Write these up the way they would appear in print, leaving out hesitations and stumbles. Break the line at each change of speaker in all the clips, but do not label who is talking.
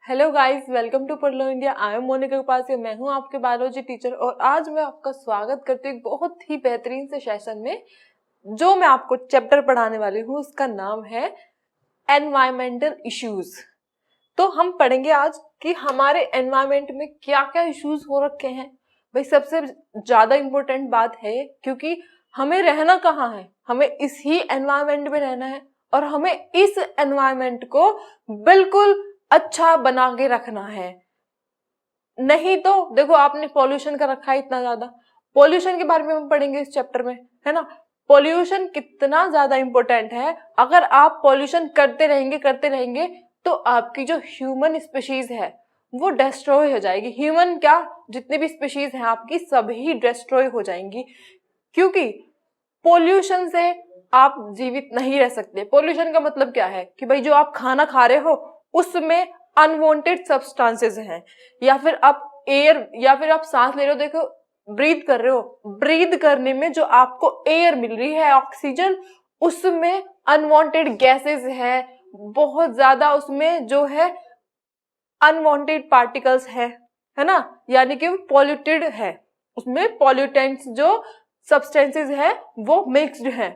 Hello guys, welcome to Padh Lo India. I am Monika Upadhyay. मैं हूं आपके बायोलॉजी टीचर और आज मैं आपका स्वागत करती हूँ एक बहुत ही बेहतरीन से सेशन में। जो मैं आपको चैप्टर पढ़ाने वाली हूँ उसका नाम है एनवायरमेंटल इश्यूज। तो हम पढ़ेंगे आज कि हमारे एनवायरमेंट में क्या क्या इश्यूज हो रखे हैं। भाई सबसे ज्यादा इम्पोर्टेंट बात है, क्योंकि हमें रहना कहाँ है, हमें इसी एनवायरमेंट में रहना है और हमें इस एनवायरमेंट को बिल्कुल अच्छा बना के रखना है। नहीं तो देखो, आपने पॉल्यूशन का रखा है इतना ज्यादा। पॉल्यूशन के बारे में हम पढ़ेंगे इस चैप्टर में, है ना। पॉल्यूशन कितना ज्यादा इंपॉर्टेंट है। अगर आप पॉल्यूशन करते रहेंगे तो आपकी जो ह्यूमन स्पीशीज है वो डिस्ट्रॉय हो जाएगी। ह्यूमन क्या, जितनी भी स्पीशीज है आपकी सभी डिस्ट्रॉय हो जाएंगी, क्योंकि पॉल्यूशन से आप जीवित नहीं रह सकते। पॉल्यूशन का मतलब क्या है कि भाई जो आप खाना खा रहे हो उसमें अनवांटेड सब्सटेंसेस हैं, या फिर आप एयर या फिर आप सांस ले रहे हो, देखो ब्रीथ कर रहे हो, ब्रीथ करने में जो आपको एयर मिल रही है ऑक्सीजन, उसमें अनवांटेड गैसेस है, बहुत ज्यादा उसमें जो है अनवांटेड पार्टिकल्स है ना, यानी कि वो पॉल्यूटेड है, उसमें पॉल्यूटेंट्स जो सब्सटेंसेस है वो मिक्स्ड है।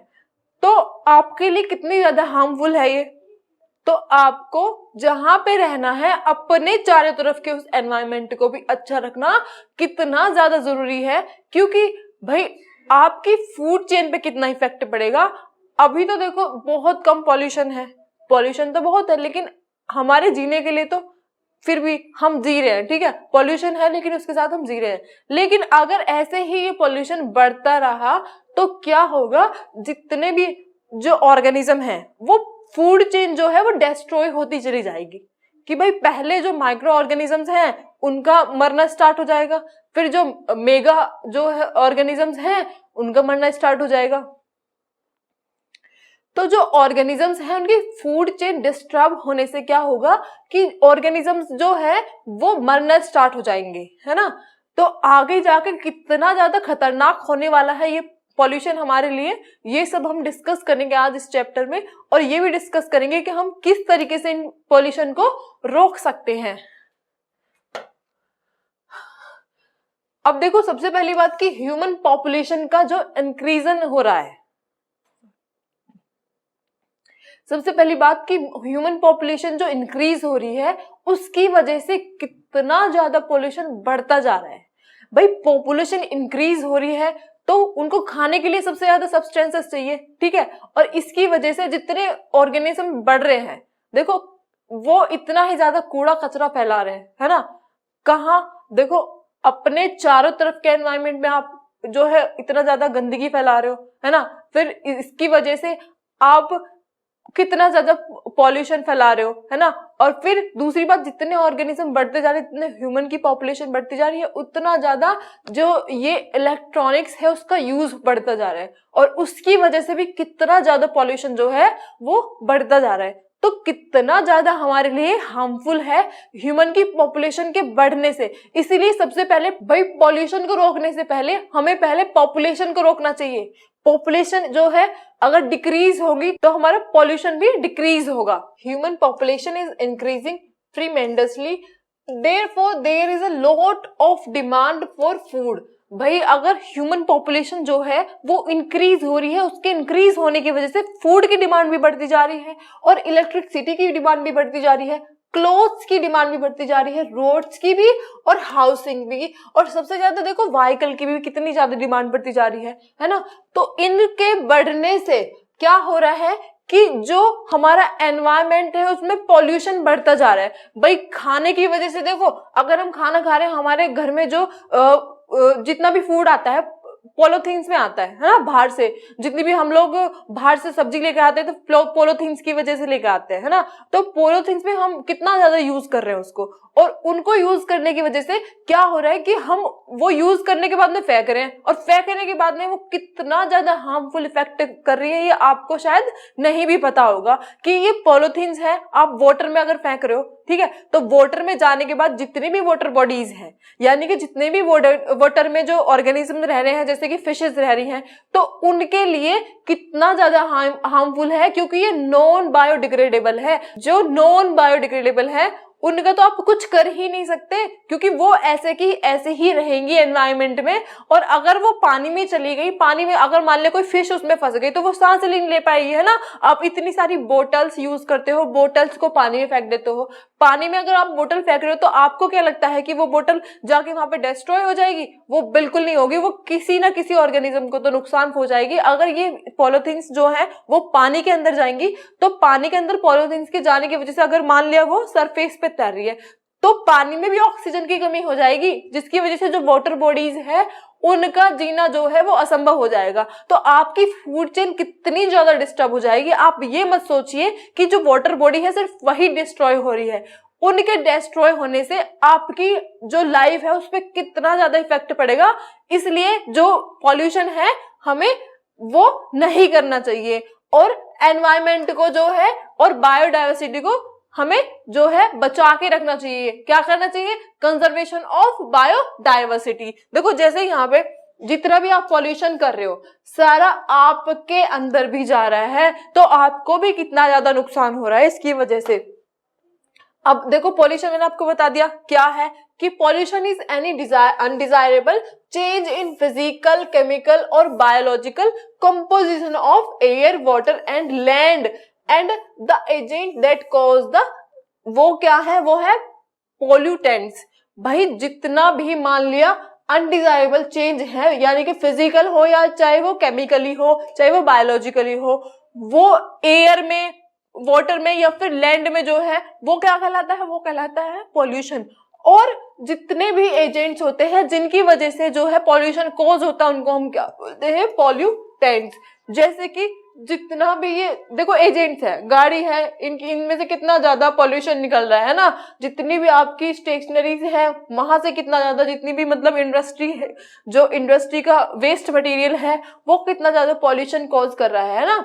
तो आपके लिए कितनी ज्यादा हार्मफुल है ये। तो आपको जहां पे रहना है अपने चारों तरफ के उस एनवायरनमेंट को भी अच्छा रखना कितना ज्यादा जरूरी है, क्योंकि भाई आपकी फूड चेन पे कितना इफेक्ट पड़ेगा। अभी तो देखो बहुत कम पॉल्यूशन है, पॉल्यूशन तो बहुत है लेकिन हमारे जीने के लिए तो फिर भी हम जी रहे हैं, ठीक है। पॉल्यूशन है लेकिन उसके साथ हम जी रहे हैं। लेकिन अगर ऐसे ही ये पॉल्यूशन बढ़ता रहा तो क्या होगा, जितने भी जो ऑर्गेनिज्म है वो फूड चेन जो है वो डिस्ट्रॉय होती चली जाएगी। कि भाई पहले जो माइक्रो ऑर्गेनिजम्स हैं उनका मरना स्टार्ट हो जाएगा, फिर जो मेगा जो है ऑर्गेनिजम्स हैं उनका मरना स्टार्ट हो जाएगा। तो जो ऑर्गेनिजम्स हैं उनकी फूड चेन डिस्टर्ब होने से क्या होगा कि ऑर्गेनिजम्स जो है वो मरना स्टार्ट हो जाएंगे, है ना। तो आगे जाके कितना ज्यादा खतरनाक होने वाला है ये पॉल्यूशन हमारे लिए, ये सब हम डिस्कस करेंगे आज इस चैप्टर में। और ये भी डिस्कस करेंगे कि हम किस तरीके से इन पॉल्यूशन को रोक सकते हैं। अब देखो, सबसे पहली बात कि ह्यूमन पॉपुलेशन का जो इंक्रीजन हो रहा है, सबसे पहली बात कि ह्यूमन पॉपुलेशन जो इंक्रीज हो रही है उसकी वजह से कितना ज्यादा पॉल्यूशन बढ़ता जा रहा है। भाई पॉपुलेशन इंक्रीज हो रही है तो उनको खाने के लिए सबसे ज्यादा सब्सटेंसेस चाहिए, ठीक है। और इसकी वजह से जितने ऑर्गेनिज्म बढ़ रहे हैं, देखो वो इतना ही ज्यादा कूड़ा कचरा फैला रहे हैं, है ना। कहाँ देखो, अपने चारों तरफ के एनवायरनमेंट में आप जो है इतना ज्यादा गंदगी फैला रहे हो, है ना। फिर इसकी वजह से आप कितना ज्यादा पॉल्यूशन फैला रहे हो, है ना। और फिर दूसरी बात, जितने ऑर्गेनिज्म बढ़ते जा रहे हैं, जितने ह्यूमन की पॉपुलेशन बढ़ती जा रही है, उतना ज्यादा जो ये इलेक्ट्रॉनिक्स है उसका यूज बढ़ता जा रहा है और उसकी वजह से भी कितना ज्यादा पॉल्यूशन जो है वो बढ़ता जा रहा है। तो कितना ज्यादा हमारे लिए हार्मफुल है ह्यूमन की पॉपुलेशन के बढ़ने से। इसीलिए सबसे पहले भाई पॉल्यूशन को रोकने से पहले हमें पहले पॉपुलेशन को रोकना चाहिए। पॉपुलेशन जो है अगर डिक्रीज होगी तो हमारा पॉल्यूशन भी डिक्रीज होगा। Human population is increasing tremendously, therefore there is a lot of demand for food. भाई अगर ह्यूमन पॉपुलेशन जो है वो इंक्रीज हो रही है, उसके इंक्रीज होने की वजह से फूड की डिमांड भी बढ़ती जा रही है और इलेक्ट्रिसिटी की डिमांड भी बढ़ती जा रही है, क्लोथ्स की डिमांड भी बढ़ती जा रही है, रोड्स की भी और हाउसिंग भी, और सबसे ज्यादा देखो व्हीकल की भी कितनी ज्यादा डिमांड बढ़ती जा रही है ना। तो इनके बढ़ने से क्या हो रहा है कि जो हमारा एनवायरनमेंट है उसमें पॉल्यूशन बढ़ता जा रहा है। भाई खाने की वजह से देखो, अगर हम खाना खा रहे हैं, हमारे घर में जो जितना भी फूड आता है पॉलिथीन्स में आता है ना। बाहर से जितनी भी हम लोग बाहर से सब्जी लेकर आते हैं तो पॉलिथीन्स की वजह से लेकर आते हैं, है ना। तो पॉलिथीन्स में हम कितना ज्यादा यूज कर रहे हैं उसको, और उनको यूज करने की वजह से क्या हो रहा है कि हम वो यूज करने के बाद में फेंक रहे हैं, और फेंकने के बाद में वो कितना ज्यादा हार्मफुल इफेक्ट कर रही है ये आपको शायद नहीं भी पता होगा कि ये पॉलिथीन्स है। आप वाटर में अगर फेंक रहे हो, ठीक है, तो वाटर में जाने के बाद जितनी भी वाटर बॉडीज हैं, यानी कि जितने भी वाटर में जो ऑर्गेनिज्म रह रहे हैं, जैसे कि फिशेस रह रही हैं, तो उनके लिए कितना ज्यादा हार्मफुल है, क्योंकि ये नॉन बायोडिग्रेडेबल है। जो नॉन बायोडिग्रेडेबल है उनका तो आप कुछ कर ही नहीं सकते, क्योंकि वो ऐसे की ऐसे ही रहेंगी एनवायरमेंट में। और अगर वो पानी में चली गई, पानी में अगर मान ले कोई फिश उसमें फंस गई, तो वो सांस नहीं ले पाएगी, है ना। आप इतनी सारी बोटल्स यूज करते हो, बोटल्स को पानी में फेंक देते हो। पानी में अगर आप बोतल फेंक रहे हो तो आपको क्या लगता है कि वो बोतल जाके वहां पे डिस्ट्रॉय हो जाएगी? वो बिल्कुल नहीं होगी, वो किसी ना किसी ऑर्गेनिज्म को तो नुकसान हो जाएगी। अगर ये पॉलिथीन्स जो है वो पानी के अंदर जाएंगी, तो पानी के अंदर पॉलिथीन्स के जाने की वजह से अगर मान लिया वो सरफेस पे तैर रही है, तो पानी में भी ऑक्सीजन की कमी हो जाएगी, जिसकी वजह से जो वाटर बॉडीज है उनका जीना जो है वो असंभव हो जाएगा। तो आपकी फूड चेन कितनी ज्यादा डिस्टर्ब हो जाएगी। आप ये मत सोचिए कि जो वाटर बॉडी है सिर्फ वही डिस्ट्रॉय हो रही है, उनके डिस्ट्रॉय होने से आपकी जो लाइफ है उस पर कितना ज्यादा इफेक्ट पड़ेगा। इसलिए जो पॉल्यूशन है हमें वो नहीं करना चाहिए, और एनवायरमेंट को जो है और बायोडाइवर्सिटी को हमें जो है बचा के रखना चाहिए। क्या करना चाहिए? Conservation of biodiversity. देखो जैसे यहाँ पे जितना भी आप पॉल्यूशन कर रहे हो सारा आपके अंदर भी जा रहा है, तो आपको भी कितना ज्यादा नुकसान हो रहा है इसकी वजह से। अब देखो पॉल्यूशन मैंने आपको बता दिया क्या है, कि pollution is any undesirable change in physical, chemical और biological composition of air, water and land and the agent that cause the, वो क्या है? वो है पोल्यूटेंट्स। भाई जितना भी मान लिया अनडिजायरेबल चेंज है, यानी कि फिजिकल हो या चाहे वो केमिकली हो चाहे वो बायोलॉजिकली हो, वो एयर में, वाटर में या फिर लैंड में जो है वो क्या कहलाता है? वो कहलाता है पॉल्यूशन। और जितने भी एजेंट्स होते हैं जिनकी वजह से जो है पॉल्यूशन कॉज होता है उनको हम क्या बोलते हैं? पॉल्यूटेंट्स। जैसे कि जितना भी ये देखो एजेंट्स है, गाड़ी है, इनमें से कितना ज्यादा पॉल्यूशन निकल रहा है ना। जितनी भी आपकी स्टेशनरीज है वहां से कितना ज्यादा, जितनी भी मतलब इंडस्ट्री है, जो इंडस्ट्री का वेस्ट मटेरियल है वो कितना ज्यादा पॉल्यूशन कॉज कर रहा है ना।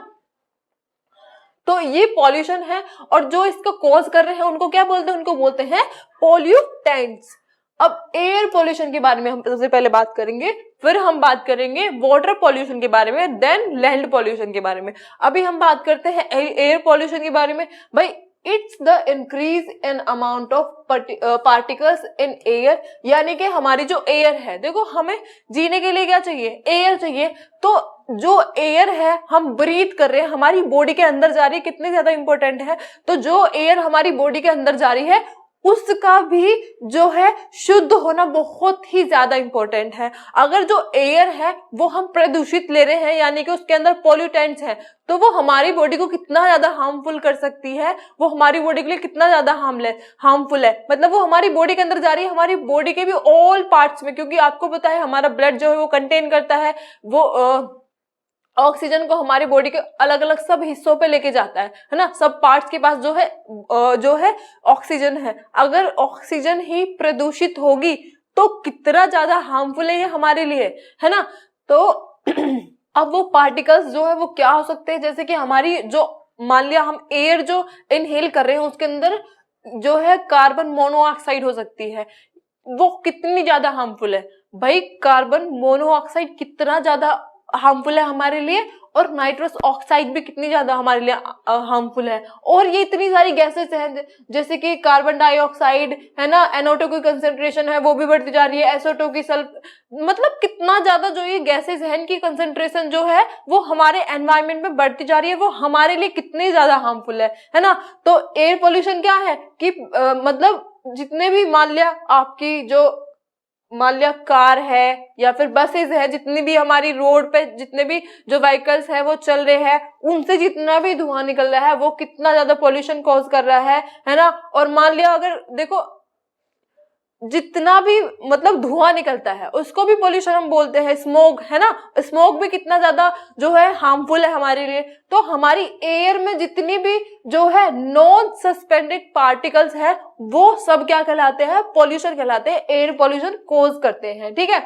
तो ये पॉल्यूशन है, और जो इसको कॉज कर रहे हैं उनको क्या बोलते हैं? उनको बोलते हैं पॉल्यूटेंट्स। अब एयर पॉल्यूशन के बारे में हम सबसे पहले बात करेंगे, फिर हम बात करेंगे वाटर पॉल्यूशन के बारे में, देन लैंड पॉल्यूशन के बारे में। अभी हम बात करते हैं एयर पॉल्यूशन के बारे में। भाई it's the increase in amount of particles in air, यानी कि हमारी जो एयर है, देखो हमें जीने के लिए क्या चाहिए? एयर चाहिए। तो जो एयर है हम ब्रीथ कर रहे हैं, हमारी बॉडी के अंदर जा रही है, कितनी ज्यादा इंपॉर्टेंट है। तो जो एयर हमारी बॉडी के अंदर जा रही है उसका भी जो है शुद्ध होना बहुत ही ज्यादा इंपॉर्टेंट है। अगर जो एयर है वो हम प्रदूषित ले रहे हैं, यानी कि उसके अंदर पॉल्यूटेंट्स हैं, तो वो हमारी बॉडी को कितना ज्यादा हार्मफुल कर सकती है, वो हमारी बॉडी के लिए कितना ज्यादा हार्मफुल है। मतलब वो हमारी बॉडी के अंदर जा रही है, हमारी बॉडी के भी ऑल पार्ट्स में, क्योंकि आपको पता है हमारा ब्लड जो है वो कंटेन करता है वो ऑक्सीजन को हमारी बॉडी के अलग अलग सब हिस्सों पे लेके जाता है ना। सब पार्ट्स के पास जो है ऑक्सीजन है। अगर ऑक्सीजन ही प्रदूषित होगी तो कितना ज्यादा हार्मफुल है ये हमारे लिए, है ना। तो अब वो पार्टिकल्स जो है वो क्या हो सकते हैं? जैसे कि हमारी जो मान लिया हम एयर जो इनहेल कर रहे हैं उसके अंदर जो है कार्बन मोनोऑक्साइड हो सकती है, वो कितनी ज्यादा हार्मफुल है। भाई कार्बन मोनोऑक्साइड कितना ज्यादा हार्मफुल है हमारे लिए, और नाइट्रस ऑक्साइड भी कितनी ज्यादा हमारे लिए हार्मफुल है। और ये इतनी सारी गैसेस हैं, जैसे कि कार्बन डाइऑक्साइड है ना, NO2 की कंसेंट्रेशन है वो भी बढ़ती जा रही है, SO2 की मतलब कितना ज्यादा जो ये गैसेस हैं इनकी कंसेंट्रेशन जो है वो हमारे एनवायरमेंट में बढ़ती जा रही है, वो हमारे लिए कितनी ज्यादा हार्मफुल है ना। तो एयर पोल्यूशन क्या है कि मतलब जितने भी मान लिया आपकी जो मान लिया कार है या फिर बसेस है, जितनी भी हमारी रोड पे जितने भी जो व्हीकल्स है वो चल रहे हैं, उनसे जितना भी धुआं निकल रहा है वो कितना ज्यादा पोल्यूशन कॉज कर रहा है ना। और मान लिया अगर देखो जितना भी मतलब धुआं निकलता है उसको भी पोल्यूशन हम बोलते हैं, स्मोक, है ना। स्मोक भी कितना ज्यादा जो है हार्मफुल है हमारे लिए। तो हमारी एयर में जितनी भी जो है नॉन सस्पेंडेड पार्टिकल्स है वो सब क्या कहलाते हैं? पॉल्यूशन कहलाते हैं, एयर पॉल्यूशन कॉज करते हैं, ठीक है।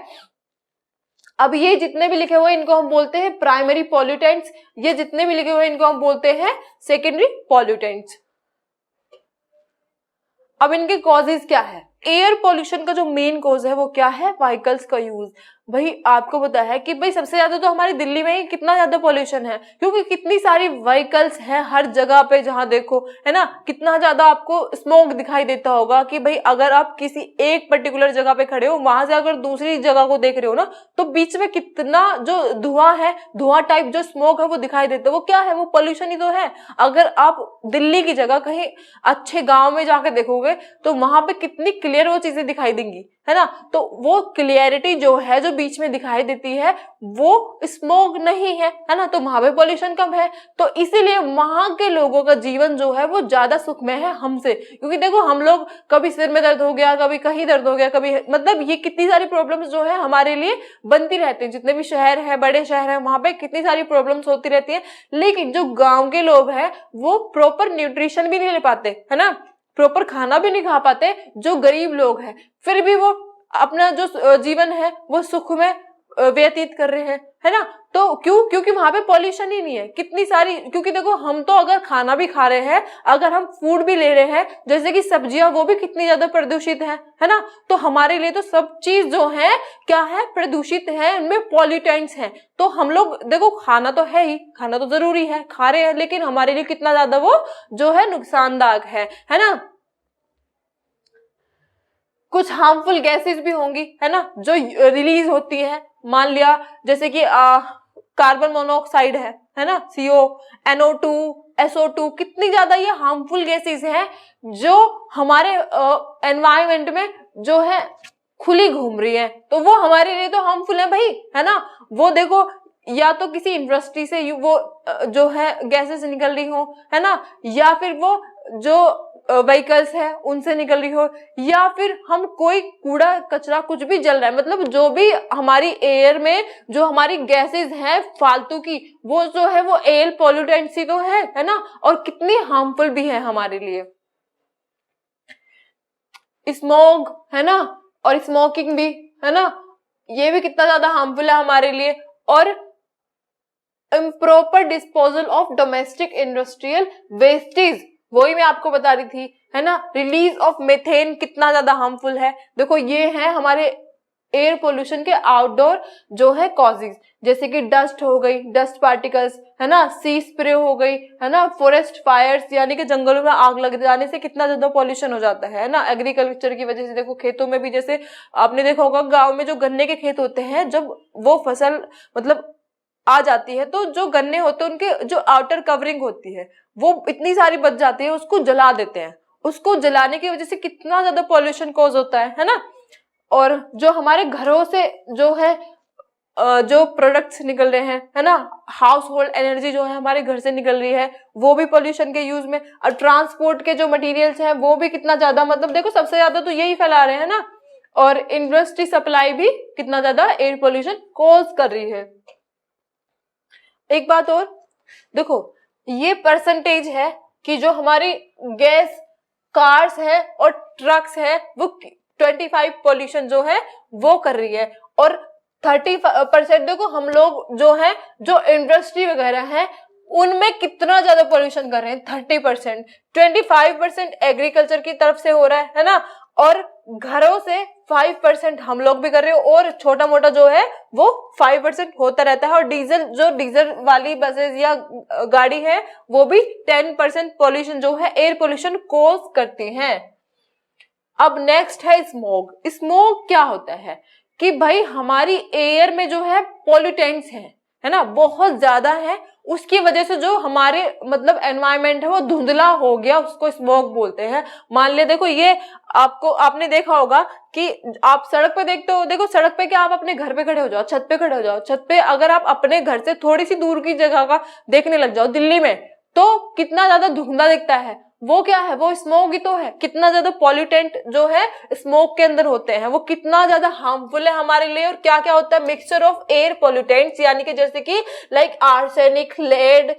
अब ये जितने भी लिखे हुए इनको हम बोलते हैं प्राइमरी पॉल्यूटेंट्स, ये जितने भी लिखे हुए इनको हम बोलते हैं सेकेंडरी पॉल्यूटेंट्स। अब इनके कॉजेज क्या है? एयर पॉल्यूशन का जो मेन कॉज है वो क्या है? व्हीकल्स का यूज। भाई आपको पता है कि भाई सबसे ज्यादा तो हमारी दिल्ली में ही कितना ज्यादा पॉल्यूशन है, क्योंकि कितनी सारी व्हीकल्स हैं हर जगह पे, जहां देखो है ना, कितना ज्यादा आपको स्मोक दिखाई देता होगा कि भाई अगर आप किसी एक पर्टिकुलर जगह पे खड़े हो, वहां से अगर दूसरी जगह को देख रहे हो ना, तो बीच में कितना जो धुआं है, धुआं टाइप जो स्मोक है वो दिखाई देता है। वो क्या है? वो पॉल्यूशन ही तो है। अगर आप दिल्ली की जगह कहीं अच्छे गांव में जाके देखोगे तो वहां पे कितनी क्लियर वो चीजें दिखाई देंगी, है ना। तो वो क्लियरिटी जो है, जो बीच में दिखाई देती है, वो स्मोक नहीं है ना, तो वहां पे पॉल्यूशन कम है। तो इसीलिए वहां के लोगों का जीवन जो है वो ज्यादा सुखमय है हमसे, क्योंकि देखो हम लोग कभी सिर में दर्द हो गया, कभी कहीं दर्द हो गया, कभी मतलब ये कितनी सारी प्रॉब्लम्स जो है हमारे लिए बनती रहती है। जितने भी शहर है, बड़े शहर है, वहां पे कितनी सारी प्रॉब्लम्स होती रहती है। लेकिन जो गाँव के लोग हैं वो प्रॉपर न्यूट्रिशन भी नहीं ले पाते, है ना, प्रॉपर खाना भी नहीं खा पाते, जो गरीब लोग हैं, फिर भी वो अपना जो जीवन है वो सुख में व्यतीत कर रहे हैं, है ना। तो क्यों? क्योंकि वहां पे पॉल्यूशन ही नहीं है। कितनी सारी, क्योंकि देखो हम तो अगर खाना भी खा रहे हैं, अगर हम फूड भी ले रहे हैं, जैसे कि सब्जियां, वो भी कितनी ज्यादा प्रदूषित है ना। तो हमारे लिए तो सब चीज जो है क्या है? प्रदूषित है, उनमें पॉल्यूटेंट्स हैं। तो हम लोग देखो खाना तो है ही, खाना तो जरूरी है, खा रहे हैं, लेकिन हमारे लिए कितना ज्यादा वो जो है नुकसानदायक है ना। कुछ हार्मफुल गैसेस भी होंगी, है ना, जो रिलीज होती है। मान लिया जैसे कि कार्बन मोनोऑक्साइड है ना, CO, NO2, SO2, कितनी ज्यादा ये हार्मफुल गैसेस हैं जो हमारे एनवायरमेंट में जो है खुली घूम रही है। तो वो हमारे लिए तो हार्मफुल है भाई, है ना। वो देखो या तो किसी इंडस्ट्री से वो जो है गैसेस निकल रही हो, है ना, या फिर वो जो व्हीकल्स है उनसे निकल रही हो, या फिर हम कोई कूड़ा कचरा कुछ भी जल रहा है, मतलब जो भी हमारी एयर में जो हमारी गैसेस हैं फालतू की, वो जो है वो एयर पॉल्यूटेंट्स ही तो है ना, और कितनी हार्मफुल भी है हमारे लिए। स्मोक है ना, और स्मोकिंग भी है ना, ये भी कितना ज्यादा हार्मफुल है हमारे लिए। और improper disposal of domestic industrial wastage, वही मैं आपको बता रही थी, है ना। रिलीज ऑफ मेथेन कितना ज्यादा हार्मफुल है। देखो ये है हमारे एयर पोल्यूशन के आउटडोर जो है कॉजेज, जैसे कि डस्ट हो गई, डस्ट पार्टिकल्स, है ना, सी स्प्रे हो गई, है ना, फॉरेस्ट फायर्स, यानी कि जंगलों में आग लग जाने से कितना ज्यादा पॉल्यूशन हो जाता है ना, एग्रीकल्चर की वजह से। देखो खेतों में भी, जैसे आपने देखा होगा गाँव में जो गन्ने के खेत होते हैं, जब वो फसल मतलब आ जाती है, तो जो गन्ने होते हैं उनके जो आउटर कवरिंग होती है वो इतनी सारी बच जाती है, उसको जला देते हैं। उसको जलाने की वजह से कितना ज्यादा पॉल्यूशन कॉज होता है ना। और जो हमारे घरों से जो है जो प्रोडक्ट्स निकल रहे हैं, है ना, हाउस होल्ड एनर्जी जो है हमारे घर से निकल रही है, वो भी पॉल्यूशन के यूज में। और ट्रांसपोर्ट के जो मटेरियल्स हैं वो भी कितना ज्यादा, मतलब देखो सबसे ज्यादा तो यही फैला रहे हैं ना। और इंडस्ट्री सप्लाई भी कितना ज्यादा एयर पॉल्यूशन कॉज कर रही है। एक बात और देखो, ये परसेंटेज है कि जो हमारी गैस कार्स है और ट्रक्स है वो 25 पॉल्यूशन जो है वो कर रही है, और 30% देखो हम लोग जो है जो इंडस्ट्री वगैरह है उनमें कितना ज्यादा पॉल्यूशन कर रहे हैं, 30%। 25% एग्रीकल्चर की तरफ से हो रहा है ना, और घरों से 5% हम लोग भी कर रहे हो, और छोटा मोटा जो है वो 5% होता रहता है। और डीजल वाली बसेस या गाड़ी है वो भी 10% पॉल्यूशन जो है एयर पॉल्यूशन कॉज करती हैं। अब नेक्स्ट है स्मोग। स्मोग क्या होता है कि भाई हमारी एयर में जो है पॉल्यूटेंट्स हैं, है ना, बहुत ज्यादा है, उसकी वजह से जो हमारे मतलब एनवायरमेंट है वो धुंधला हो गया, उसको स्मोक बोलते हैं। मान लिया देखो ये आपने देखा होगा कि आप सड़क पे देखते हो, देखो सड़क पे क्या, आप अपने घर पे खड़े हो जाओ, छत पे खड़े हो जाओ, छत पे अगर आप अपने घर से थोड़ी सी दूर की जगह का देखने लग जाओ दिल्ली में, तो कितना ज्यादा धुंधला दिखता है। वो क्या है? वो स्मोक ही तो है। कितना ज्यादा पॉल्यूटेंट जो है स्मोक के अंदर होते हैं, वो कितना ज्यादा हार्मफुल है हमारे लिए। और क्या क्या होता है? मिक्सचर ऑफ एयर पॉल्यूटेंट्स, यानी कि जैसे कि लाइक आर्सेनिक, लेड,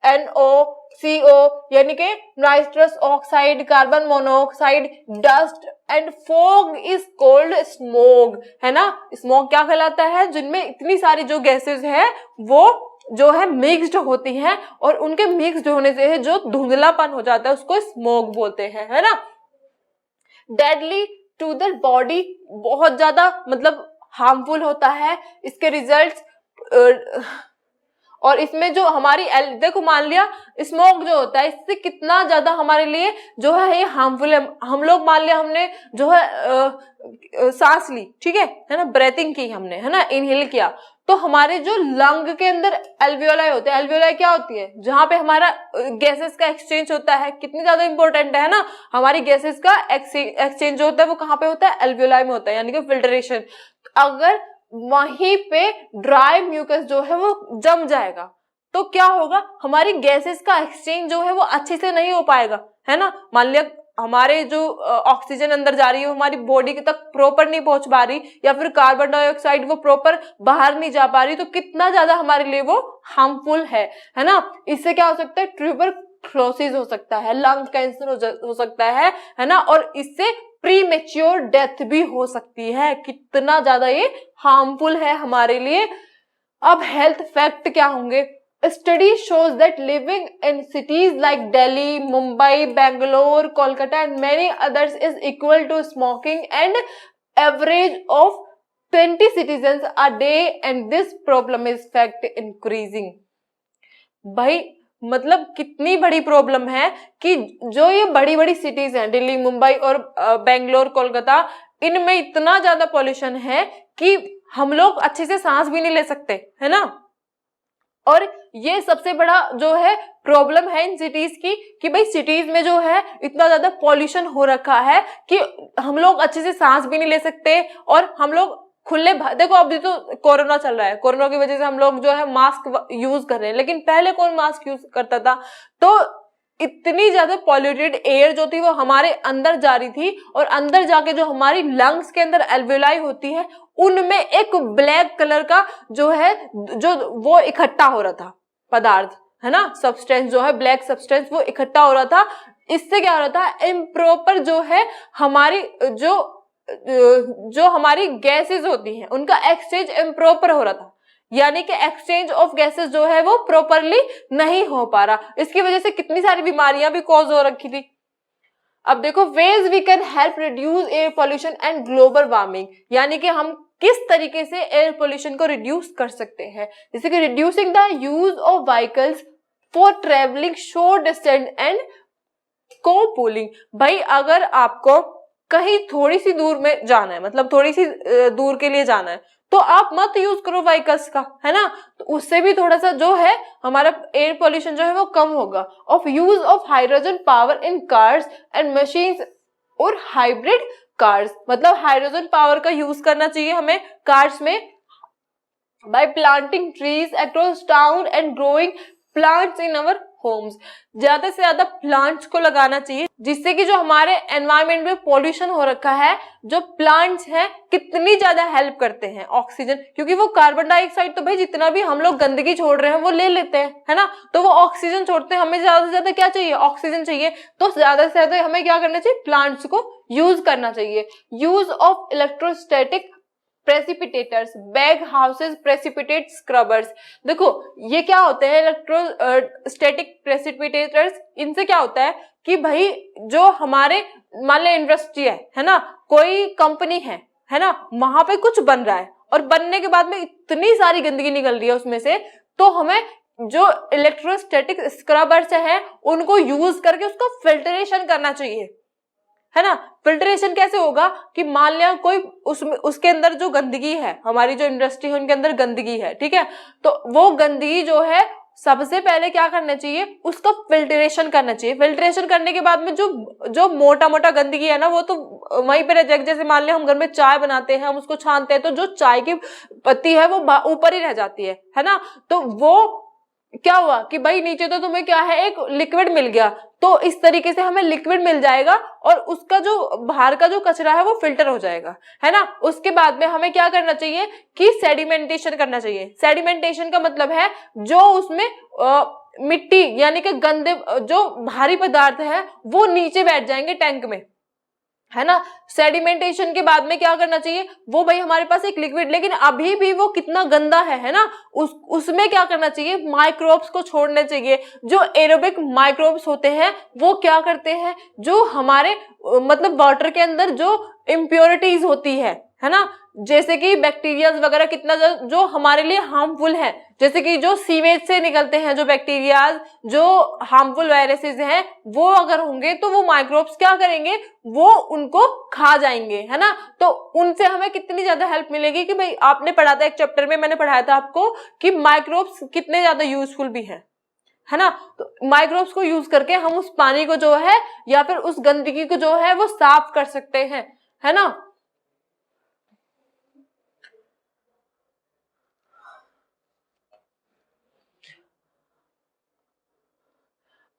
NOCO यानी कि nitrous oxide, carbon monoxide, dust and fog is called smog, है ना। स्मोग क्या कहलाता है? जिनमें इतनी सारी जो गैसेस है वो जो है मिक्स्ड होती हैं, और उनके मिक्स्ड होने से जो धुंधलापन हो जाता है उसको स्मोग बोलते हैं, है ना। डेडली टू द बॉडी, बहुत ज्यादा मतलब हार्मफुल होता है, इसके रिजल्ट्स। और इसमें जो हमारी देखो मान लिया स्मोक जो होता है इससे कितना ज्यादा हमारे लिए जो है ये हार्मफुल है। हम लोग मान लिया हमने जो है सांस ली, ठीक है ना, ब्रेथिंग की हमने, है ना, इनहेल किया, तो हमारे जो लंग के अंदर एल्वियोलाई होते हैं, एल्वियोलाई क्या होती है, जहां पे हमारा गैसेस का एक्सचेंज होता है, कितनी ज्यादा इंपॉर्टेंट है ना, हमारी गैसेस का एक्सचेंज होता है वो कहाँ पे होता है, एल्वियोलाई में होता है, यानी कि फिल्ट्रेशन। अगर वहीं पे ड्राई म्यूकस जो है वो जम जाएगा तो क्या होगा, हमारी गैसेस का एक्सचेंज जो है वो अच्छे से नहीं हो पाएगा, है ना। मान लिया हमारे जो ऑक्सीजन अंदर जा रही है वो हमारी बॉडी तक प्रॉपर नहीं पहुंच पा रही, या फिर कार्बन डाइऑक्साइड वो प्रॉपर बाहर नहीं जा पा रही, तो कितना ज्यादा हमारे लिए वो हार्मफुल है ना। इससे क्या हो सकता है, ट्यूबरक्लोसिस हो सकता है, लंग कैंसर हो सकता है ना, और इससे प्री मेच्योर डेथ भी हो सकती है। कितना ज्यादा ये हार्मफुल है हमारे लिए। अब हेल्थ फैक्ट क्या होंगे, study shows that living in cities like Delhi, Mumbai, Bangalore, Kolkata and many others is equal to smoking and average of 20 citizens a day, and this problem is fact increasing। भाई मतलब कितनी बड़ी problem है कि जो ये बड़ी बड़ी सिटीज हैं, दिल्ली, मुंबई और बेंगलोर, कोलकाता, इनमें इतना ज्यादा पॉल्यूशन है कि हम लोग अच्छे से सांस भी नहीं ले सकते, है ना। और ये सबसे बड़ा जो है प्रॉब्लम है इन सिटीज की कि भाई सिटीज में जो है इतना ज्यादा पॉल्यूशन हो रखा है कि हम लोग अच्छे से सांस भी नहीं ले सकते, और हम लोग खुले देखो अभी तो कोरोना चल रहा है, कोरोना की वजह से हम लोग जो है मास्क यूज कर रहे हैं, लेकिन पहले कौन मास्क यूज करता था। तो इतनी ज्यादा पॉल्यूटेड एयर जो थी वो हमारे अंदर जा रही थी, और अंदर जाके जो हमारी लंग्स के अंदर एल्वियोलाई होती है उनमें एक ब्लैक कलर का जो है जो वो इकट्ठा हो रहा था पदार्थ, है ना, सब्सटेंस जो है ब्लैक सब्सटेंस वो इकट्ठा हो रहा था। इससे क्या हो रहा था, इम्प्रॉपर जो है हमारी जो हमारी गैसेस होती हैं उनका एक्सचेंज इम्प्रॉपर हो रहा था, यानी कि एक्सचेंज ऑफ गैसेस जो है वो प्रॉपरली नहीं हो पा रहा। इसकी वजह से कितनी सारी बीमारियां भी कॉज हो रखी थी। अब देखो ways we can help reduce air pollution and global warming, यानी कि हम किस तरीके से एयर पोल्यूशन को रिड्यूस कर सकते हैं, जैसे कि reducing the use of vehicles for travelling short distance and carpooling. भाई अगर आपको कहीं थोड़ी सी दूर में जाना है, मतलब थोड़ी सी दूर के लिए जाना है, तो आप मत यूज करो व्हीकल्स का, है ना, तो उससे भी थोड़ा सा जो है हमारा एयर पोल्यूशन जो है वो कम होगा। Of use of hydrogen power in cars and machines और हाइब्रिड कार्स, मतलब हाइड्रोजन पावर का यूज करना चाहिए हमें कार्स में, bye planting trees across town and growing plants in our Holmes. ज्यादा से ज्यादा प्लांट्स को लगाना चाहिए, जिससे कि जो हमारे एनवायरमेंट में पॉल्यूशन हो रखा है, जो प्लांट्स हैं कितनी ज्यादा हेल्प करते हैं ऑक्सीजन, क्योंकि वो कार्बन डाइऑक्साइड तो भाई जितना भी हम लोग गंदगी छोड़ रहे हैं वो ले लेते हैं, है ना, तो वो ऑक्सीजन छोड़ते हैं। हमें ज्यादा से ज्यादा क्या चाहिए, ऑक्सीजन चाहिए, तो ज्यादा से ज्यादा हमें क्या करना चाहिए, प्लांट्स को यूज करना चाहिए। Use of electrostatic precipitators, bag houses, precipitate scrubbers. देखो ये क्या होते हैं इलेक्ट्रोस्टैटिक प्रेसिपिटेटर्स, इनसे क्या होता है कि भाई जो हमारे मान लो इंडस्ट्री है ना, कोई कंपनी है ना, वहां पे कुछ बन रहा है और बनने के बाद में इतनी सारी गंदगी निकल रही है उसमें से, तो हमें जो इलेक्ट्रोस्टैटिक स्क्रबर्स हैं उनको यूज करके उसको फिल्ट्रेशन करना चाहिए, है ना। फिल्ट्रेशन कैसे होगा कि मान लिया कोई उसके अंदर जो गंदगी है, हमारी जो इंडस्ट्री है उनके अंदर गंदगी है, ठीक है, तो वो गंदगी जो है सबसे पहले क्या करना चाहिए, उसका फिल्ट्रेशन करना चाहिए। फिल्ट्रेशन करने के बाद में जो मोटा मोटा गंदगी है ना वो तो वहीं पे रह जाएगी। जैसे मान लिया हम घर में चाय बनाते हैं, हम उसको छानते हैं, तो जो चाय की पत्ती है वो ऊपर ही रह जाती है ना, तो वो क्या हुआ कि भाई नीचे तो तुम्हें क्या है, एक लिक्विड मिल गया, तो इस तरीके से हमें लिक्विड मिल जाएगा और उसका जो बाहर का जो कचरा है वो फिल्टर हो जाएगा, है ना। उसके बाद में हमें क्या करना चाहिए कि सेडिमेंटेशन करना चाहिए। सेडिमेंटेशन का मतलब है जो उसमें मिट्टी यानी कि गंदे जो भारी पदार्थ है वो नीचे बैठ जाएंगे टैंक में, है ना। सेडिमेंटेशन के बाद में क्या करना चाहिए, वो भाई हमारे पास एक लिक्विड, लेकिन अभी भी वो कितना गंदा है ना, उसमें क्या करना चाहिए, माइक्रोब्स को छोड़ना चाहिए। जो एरोबिक माइक्रोब्स होते हैं वो क्या करते हैं, जो हमारे मतलब वाटर के अंदर जो इम्प्योरिटीज होती है है ना। जैसे कि बैक्टीरिया वगैरह कितना जो हमारे लिए हार्मफुल है, जैसे कि जो सीवेज से निकलते हैं जो बैक्टीरिया, जो हार्मफुल वायरसेस हैं, वो अगर होंगे तो वो माइक्रोब्स क्या करेंगे, वो उनको खा जाएंगे, है ना। तो उनसे हमें कितनी ज्यादा हेल्प मिलेगी कि भाई आपने पढ़ा था एक चैप्टर में, मैंने पढ़ाया था आपको कि माइक्रोब्स कितने ज्यादा यूजफुल भी है ना। तो माइक्रोब्स को यूज करके हम उस पानी को जो है या फिर उस गंदगी को जो है वो साफ कर सकते हैं, है ना।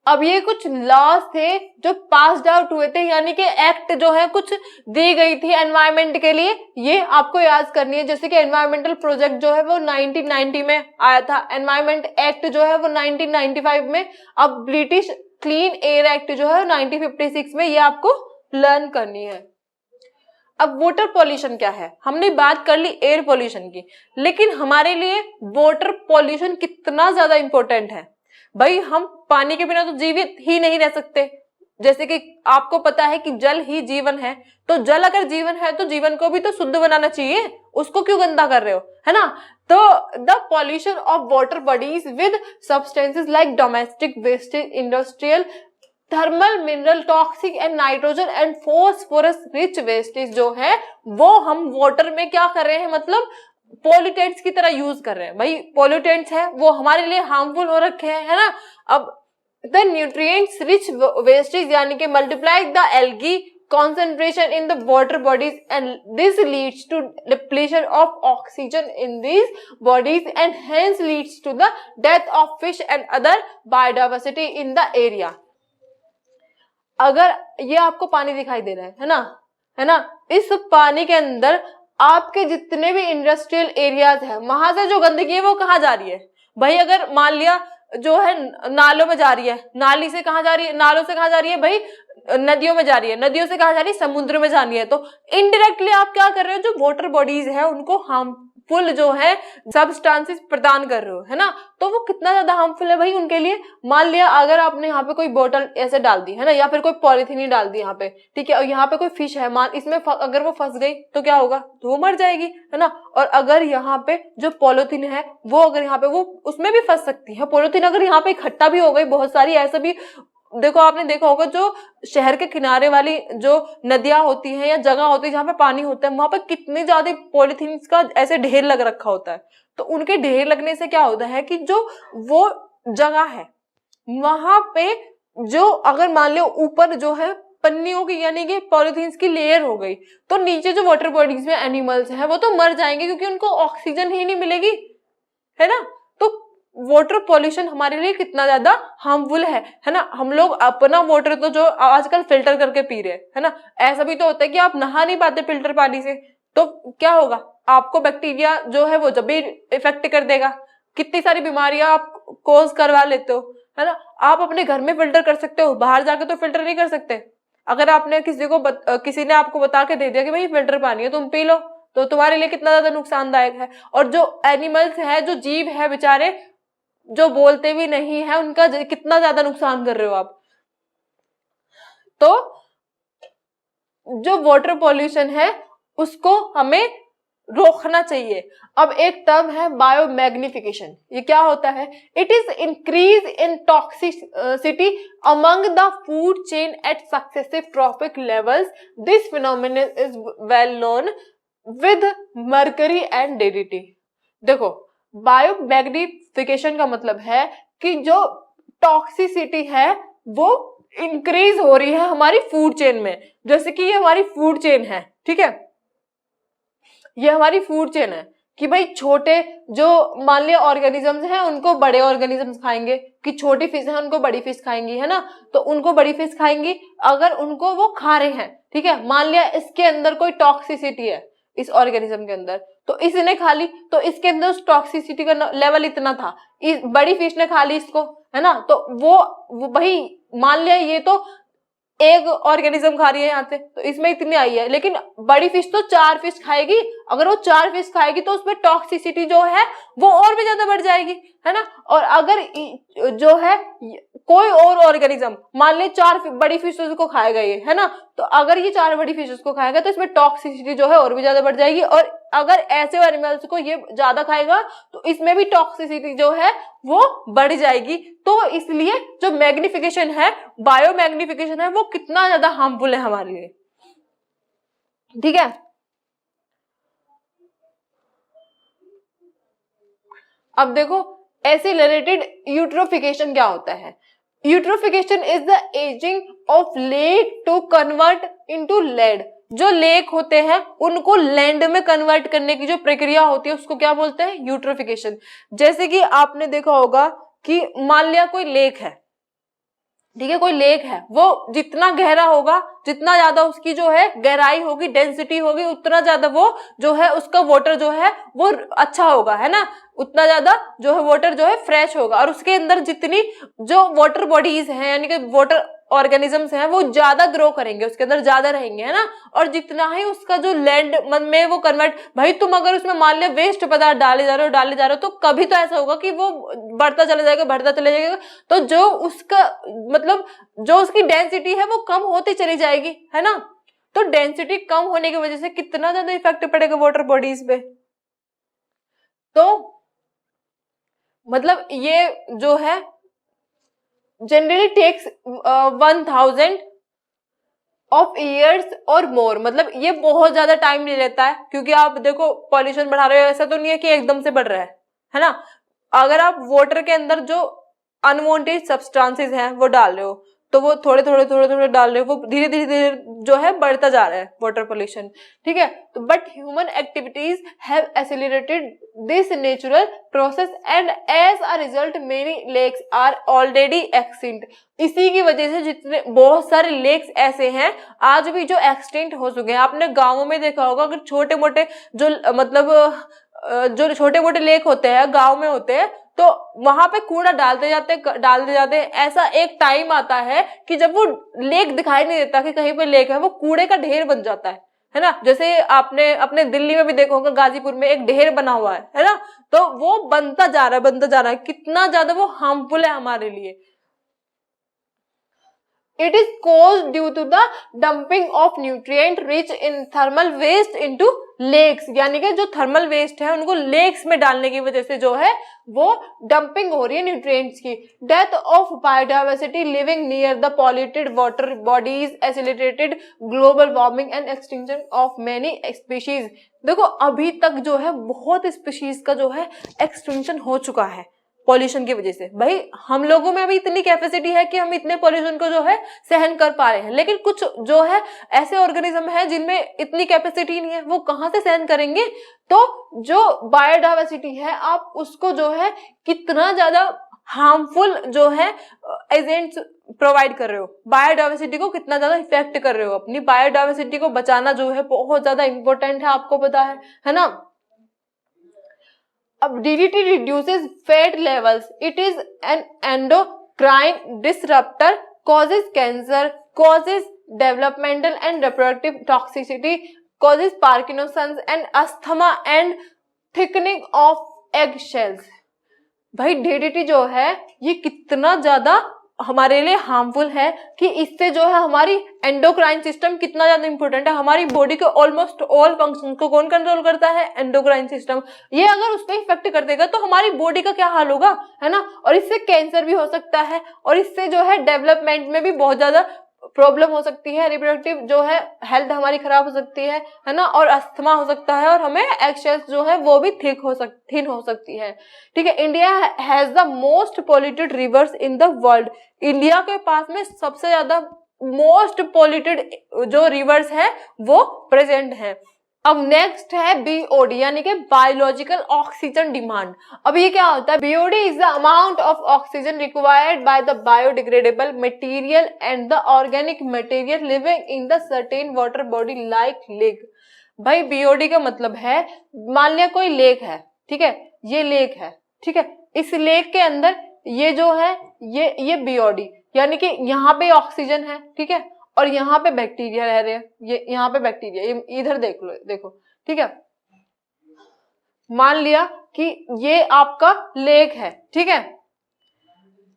अब ये कुछ लॉज थे जो पास्ड आउट हुए थे, यानी कि एक्ट जो है कुछ दी गई थी एनवायरमेंट के लिए, ये आपको याद करनी है। जैसे कि एनवायरमेंटल प्रोजेक्ट जो है वो 1990 में आया था, एनवायरमेंट एक्ट जो है वो 1995 में, अब ब्रिटिश क्लीन एयर एक्ट जो है 1956 में, ये आपको लर्न करनी है। अब वाटर पॉल्यूशन क्या है, हमने बात कर ली एयर पॉल्यूशन की, लेकिन हमारे लिए वाटर पॉल्यूशन कितना ज्यादा इंपॉर्टेंट है। भाई हम पानी के बिना तो जीवित ही नहीं रह सकते। जैसे कि आपको पता है कि जल ही जीवन है, तो जल अगर जीवन है तो जीवन को भी तो शुद्ध बनाना चाहिए, उसको क्यों गंदा कर रहे हो, है ना। तो the pollution of water bodies with substances like domestic wastage, industrial, thermal, mineral, toxic and nitrogen and phosphorus rich wastage जो है वो हम वाटर में क्या कर रहे हैं, मतलब पोल्यूटेंट्स की तरह यूज कर रहे हैं। भाई पोल्यूटेंट्स है वो हमारे लिए हार्मफुल हो रखे हैं, है ना। अब द न्यूट्रिएंट्स रिच वेस्टेज यानी कि multiply the algae concentration in the water bodies and this leads to depletion of oxygen in these bodies and hence leads to the death of fish and other biodiversity in the area। अगर ये आपको पानी दिखाई दे रहा है ना, इस पानी के अंदर आपके जितने भी इंडस्ट्रियल एरियाज है, वहां से जो गंदगी है वो कहाँ जा रही है। भाई अगर मान लिया जो है नालों में जा रही है, नाली से कहाँ जा रही है, नालों से कहाँ जा रही है, भाई नदियों में जा रही है, नदियों से कहाँ जा रही है, समुद्र में जानी है। तो इनडायरेक्टली आप क्या कर रहे हो, जो वाटर बॉडीज है उनको हार्मफुल जो है सब्सटेंसेस प्रदान कर रहे हो, है ना। तो वो कितना ज्यादा हार्मफुल है भाई उनके लिए। मान लिया अगर आपने यहाँ पे कोई बोतल ऐसे डाल दी, है ना, या फिर कोई पॉलिथीन ही डाल दी यहाँ पे, ठीक है, और यहाँ पे कोई फिश है, मान इसमें अगर वो फंस गई तो क्या होगा, तो वो मर जाएगी, है ना। और अगर यहाँ पे जो पॉलिथीन है वो अगर यहाँ पे वो उसमें भी फंस सकती है, पॉलिथीन अगर यहाँ पे इकट्ठा भी हो गई, बहुत सारी ऐसा भी देखो, आपने देखा होगा जो शहर के किनारे वाली जो नदियां होती हैं या जगह होती है जहाँ पे पानी होता है, वहां पे कितनी ज्यादा पॉलिथीन का ऐसे ढेर लग रखा होता है। तो उनके ढेर लगने से क्या होता है कि जो वो जगह है वहां पे जो अगर मान लो ऊपर जो है पन्नियों की यानी कि पॉलिथीन की लेयर हो गई, तो नीचे जो वाटर बॉडीज में एनिमल्स हैं वो तो मर जाएंगे क्योंकि उनको ऑक्सीजन ही नहीं मिलेगी, है ना। तो वाटर पॉल्यूशन हमारे लिए कितना ज्यादा हार्मफुल है ना। हम लोग अपना वाटर तो जो आजकल फिल्टर करके पी रहे हैं, है ना। ऐसा भी तो होता है कि आप नहा नहीं पाते फिल्टर पानी से, तो क्या होगा, आपको बैक्टीरिया जो है वो जब भी इफेक्ट कर देगा, कितनी सारी बीमारियां आप कोज करवा लेते हो, है ना। आप अपने घर में फिल्टर कर सकते हो, बाहर जाके तो फिल्टर नहीं कर सकते। अगर आपने किसी ने आपको बता के दे दिया कि भाई फिल्टर पानी है तुम पी लो, तो तुम्हारे लिए कितना ज्यादा नुकसानदायक है। और जो एनिमल्स है, जो जीव है बेचारे, जो बोलते भी नहीं है, उनका कितना ज्यादा नुकसान कर रहे हो आप। तो जो वाटर पॉल्यूशन है उसको हमें रोकना चाहिए। अब एक टर्म है बायोमैग्निफिकेशन, ये क्या होता है, it is increase in toxicity among the food chain at successive trophic levels. This phenomena is well known with mercury and DDT। देखो बायोमैग्निफिकेशन का मतलब है कि जो टॉक्सिसिटी है वो इंक्रीज हो रही है हमारी फूड चेन में। जैसे कि ये हमारी फूड चेन है, ठीक है, ये हमारी फूड चेन है कि भाई छोटे जो मान लिया ऑर्गेनिजम्स हैं उनको बड़े ऑर्गेनिजम्स खाएंगे, कि छोटी फिश है उनको बड़ी फिश खाएंगी, है ना। तो उनको बड़ी फिश खाएंगी अगर उनको वो खा रहे हैं, ठीक है। मान लिया इसके अंदर कोई टॉक्सिसिटी है इस ऑर्गेनिज्म के अंदर, तो इसने खा ली, तो इसके अंदर उस टॉक्सिसिटी का लेवल इतना था, इस बड़ी फिश ने खा ली इसको, है ना। तो वो भाई मान लिया ये तो एक ऑर्गेनिज्म खा रही है यहाँ से, तो इसमें इतनी आई है, लेकिन बड़ी फिश तो 4 फिश खाएगी अगर वो 4 फिश खाएगी तो उसमें टॉक्सिसिटी जो है वो और भी ज्यादा बढ़ जाएगी, है ना। और अगर जो है कोई और ऑर्गेनिज्म मान ले 4 बड़ी फिशेस को खाएगा ये, है ना, तो अगर ये 4 बड़ी फिशेस को खाएगा तो इसमें टॉक्सिसिटी जो है और भी ज्यादा बढ़ जाएगी। और अगर ऐसे एनिमल्स को ये ज्यादा खाएगा तो इसमें भी टॉक्सिसिटी जो है वो बढ़ जाएगी। तो इसलिए जो मैग्निफिकेशन है, बायो मैग्निफिकेशन है, वो कितना ज्यादा हार्मफुल है हमारे लिए, ठीक है। अब देखो एसिलरेटेड यूट्रोफिकेशन क्या होता है। Eutrophication is the ageing of lake to convert into land. जो लेक होते हैं उनको लैंड में कन्वर्ट करने की जो प्रक्रिया होती है उसको क्या बोलते हैं, यूट्रोफिकेशन। जैसे कि आपने देखा होगा कि मान लिया कोई लेक है, ठीक है, कोई लेक है, वो जितना गहरा होगा, जितना ज्यादा उसकी जो है गहराई होगी, डेंसिटी होगी, उतना ज्यादा वो जो है उसका वाटर जो है वो अच्छा होगा, है ना, उतना ज्यादा जो है वाटर जो है फ्रेश होगा। और उसके अंदर जितनी जो वाटर बॉडीज हैं यानी कि वाटर ऑर्गेनिजम्स हैं वो ज्यादा ग्रो करेंगे, उसके अंदर ज्यादा रहेंगे, है ना। और जितना ही उसका जो लैंड में वो कन्वर्ट, भाई तुम अगर उसमें मान लिया वेस्ट पदार्थ डाले जा रहे हो तो कभी तो ऐसा होगा कि वो बढ़ता चला जाएगा, तो जो उसका मतलब जो उसकी डेंसिटी है वो कम होती चली जाएगी, है ना। तो डेंसिटी कम होने की वजह से कितना ज्यादा इफेक्ट पड़ेगा वाटर बॉडीज पे। तो मतलब ये जो है जनरली टेक्स 1000 ऑफ ईयर्स और मोर, मतलब ये बहुत ज्यादा टाइम ले लेता है, क्योंकि आप देखो पॉल्यूशन बढ़ा रहे हो, ऐसा तो नहीं है कि एकदम से बढ़ रहा है ना। अगर आप वाटर के अंदर जो अनवांटेड सब्सटेंसेस हैं वो डाल रहे हो तो वो थोड़े थोड़े डाल रहे हो, वो धीरे धीरे जो है बढ़ता जा रहा है वाटर पोल्यूशन, ठीक है। तो but human activities have accelerated this natural process and as a result many lakes are already extinct. इसी की वजह से जितने बहुत सारे लेक्स ऐसे हैं आज भी जो एक्सटिंक्ट हो चुके हैं। आपने गांवों में देखा होगा अगर छोटे मोटे जो मतलब जो छोटे मोटे लेक होते हैं गांव में होते हैं तो वहां पे कूड़ा डालते जाते ऐसा एक टाइम आता है कि जब वो लेक दिखाई नहीं देता कि कहीं पे लेक है, वो कूड़े का ढेर बन जाता है ना। जैसे आपने अपने दिल्ली में भी देखा होगा गाजीपुर में एक ढेर बना हुआ है ना। तो वो बनता जा रहा है, कितना ज्यादा वो हार्मफुल है हमारे लिए। It is caused due to the dumping of nutrient rich in thermal waste into lakes, यानी कि जो थर्मल वेस्ट है उनको लेक्स में डालने की वजह से जो है वो डंपिंग हो रही है न्यूट्रिएंट्स की। Death of biodiversity living near the polluted water bodies, accelerated global warming and extinction of many species. देखो अभी तक जो है बहुत स्पीशीज का जो है एक्सटिंक्शन हो चुका है पॉल्यूशन की वजह से। भाई हम लोगों में अभी इतनी कैपेसिटी है कि हम इतने पॉल्यूशन को जो है सहन कर पा रहे हैं, लेकिन कुछ जो है ऐसे ऑर्गेनिज्म है जिनमें इतनी कैपेसिटी नहीं है, वो कहां से सहन करेंगे। तो जो बायोडाइवर्सिटी है आप उसको जो है कितना ज्यादा हार्मफुल जो है एजेंट्स प्रोवाइड कर रहे हो, बायोडाइवर्सिटी को कितना ज्यादा इफेक्ट कर रहे हो। अपनी बायोडाइवर्सिटी को बचाना जो है बहुत ज्यादा इंपॉर्टेंट है, आपको पता है ना। अब DDT reduces fat levels. It is an endocrine disruptor, causes cancer, causes developmental and reproductive toxicity, causes Parkinson's and asthma and thickening of egg shells. भाई DDT जो है ये कितना ज्यादा हमारे लिए हार्मफुल है कि इससे जो है हमारी एंडोक्राइन सिस्टम कितना ज्यादा इंपॉर्टेंट है। हमारी बॉडी के ऑलमोस्ट ऑल फंक्शन को कौन कंट्रोल करता है, एंडोक्राइन सिस्टम। ये अगर उस पर इफेक्ट कर देगा तो हमारी बॉडी का क्या हाल होगा, है ना। और इससे कैंसर भी हो सकता है और इससे जो है डेवलपमेंट में भी बहुत ज्यादा प्रॉब्लम हो सकती है, रिप्रोडक्टिव जो है हेल्थ हमारी खराब हो सकती है ना। और अस्थमा हो सकता है और हमें एक्सेस जो है वो भी थिन हो सकती है, ठीक है। India has the most polluted reverse in the world. India के पास में सबसे ज्यादा मोस्ट पॉल्यूटेड जो रिवर्स है वो प्रेजेंट है। अब नेक्स्ट है बीओडी यानी कि बायोलॉजिकल ऑक्सीजन डिमांड। अब ये क्या होता है, BOD is the amount of oxygen required by the biodegradable material and the organic material living in the certain water body like lake. भाई बीओडी का मतलब है, मान लिया कोई लेक है, ठीक है, ये लेक है, ठीक है, इस लेक के अंदर ये जो है ये बीओडी यानी कि यहाँ पे ऑक्सीजन है, ठीक है, और यहाँ पे बैक्टीरिया रह रहे हैं, ये यहाँ पे बैक्टीरिया, ये इधर देख लो, देखो, ठीक है। मान लिया कि ये आपका लेक है, ठीक है,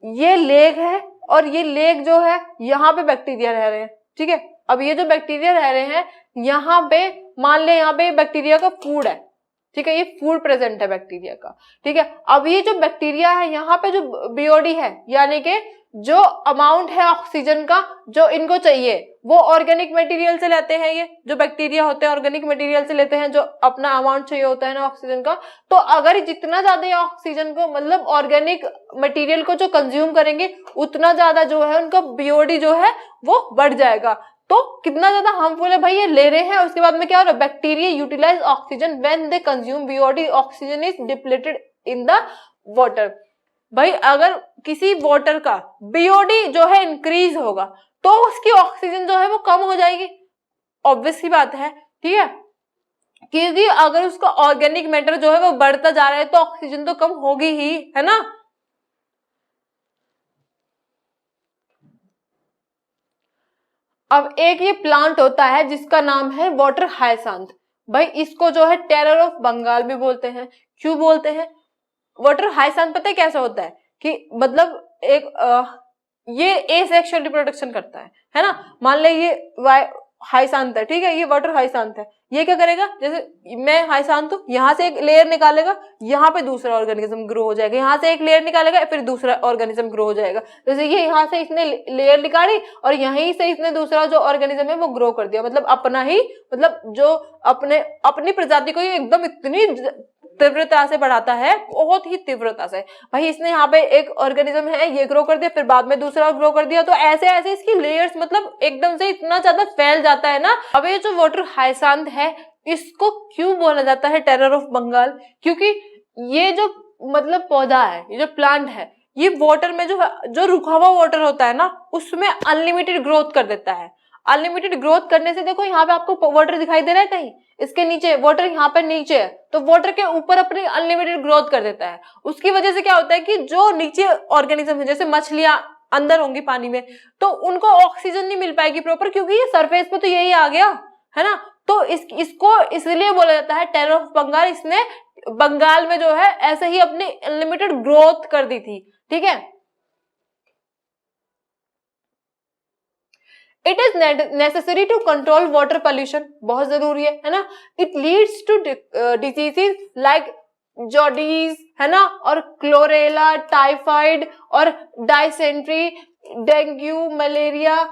ये लेक है और ये लेक जो है यहाँ पे बैक्टीरिया रह रहे हैं, ठीक है। अब ये जो बैक्टीरिया रह रहे हैं यहाँ पे, मान ले यहाँ पे बैक्टीरिया का फूड है, ठीक है, ये फूड प्रेजेंट है बैक्टीरिया का, ठीक है। अब ये जो बैक्टीरिया है यहाँ पे जो बीओडी है, यानी कि जो अमाउंट है ऑक्सीजन का जो इनको चाहिए वो ऑर्गेनिक मटेरियल से लेते हैं, ये जो बैक्टीरिया होते हैं ऑर्गेनिक मटेरियल से लेते हैं जो अपना अमाउंट चाहिए होता है ना ऑक्सीजन का। तो अगर जितना ज्यादा ऑक्सीजन को मतलब ऑर्गेनिक मटेरियल को जो कंज्यूम करेंगे उतना ज्यादा जो है उनका बीओडी जो है वो बढ़ जाएगा। तो कितना ज्यादा हार्मफुल है भाई ये ले रहे हैं। उसके बाद में क्या हो रहा है, bacteria utilize oxygen when they consume BOD, oxygen is depleted in the water. भाई अगर किसी वाटर का बीओडी जो है इंक्रीज होगा तो उसकी ऑक्सीजन जो है वो कम हो जाएगी, ऑब्वियस सी बात है, ठीक है, क्योंकि अगर उसका ऑर्गेनिक मैटर जो है वो बढ़ता जा रहा है तो ऑक्सीजन तो कम होगी ही, है ना। अब एक ये प्लांट होता है जिसका नाम है वाटर हायसांथ। भाई इसको जो है टेरर ऑफ बंगाल भी बोलते हैं। क्यों बोलते हैं? वाटर हायसांथ पता है कैसा होता है कि मतलब एक ये एसेक्सुअल रिप्रोडक्शन करता है ना। मान ले ये हायसांथ है, ठीक है, ये वाटर हायसांथ है, ये क्या करेगा, जैसे मैं हायसांथ हूं, यहाँ से एक लेयर निकालेगा, यहाँ पे दूसरा ऑर्गेनिज्म ग्रो हो जाएगा, यहाँ से एक लेयर निकालेगा फिर दूसरा ऑर्गेनिज्म ग्रो हो जाएगा। जैसे ये यहाँ से इसने लेयर निकाली और यहीं से इसने दूसरा जो ऑर्गेनिज्म है वो ग्रो कर दिया, मतलब अपना ही मतलब जो अपनी प्रजाति को ये एकदम इतनी तीव्रता से बढ़ाता है, बहुत ही तीव्रता से। भाई इसने यहाँ पे एक ऑर्गेनिज्म है ये ग्रो कर दिया, फिर बाद में दूसरा ग्रो कर दिया, तो ऐसे ऐसे इसकी लेयर्स मतलब एकदम से इतना ज्यादा फैल जाता है ना। अब ये जो वाटर हायसांथ है इसको क्यों बोला जाता है टेरर ऑफ बंगाल? क्योंकि ये जो मतलब पौधा है, ये जो प्लांट है, ये वाटर में जो रुका हुआ वाटर होता है ना उसमें अनलिमिटेड ग्रोथ कर देता है। अनलिमिटेड ग्रोथ करने से देखो यहाँ पे आपको वाटर दिखाई दे रहा है, कहीं इसके नीचे वाटर यहाँ पे नीचे है, तो वाटर के ऊपर अपनी अनलिमिटेड ग्रोथ कर देता है। उसकी वजह से क्या होता है कि जो नीचे ऑर्गेनिज्म है, जैसे मछलियां अंदर होंगी पानी में, तो उनको ऑक्सीजन नहीं मिल पाएगी प्रॉपर, क्योंकि ये सरफेस पे तो यही आ गया है ना। तो इसको इसलिए बोला जाता है टेरर ऑफ बंगाल। इसने बंगाल में जो है ऐसे ही अपनी अनलिमिटेड ग्रोथ कर दी थी, ठीक है। It is necessary to control water pollution, बहुत जरूरी है ना। It leads to diseases like jaundice, है ना, और क्लोरेला, टाइफाइड और डायसेंट्री, डेंगू, मलेरिया,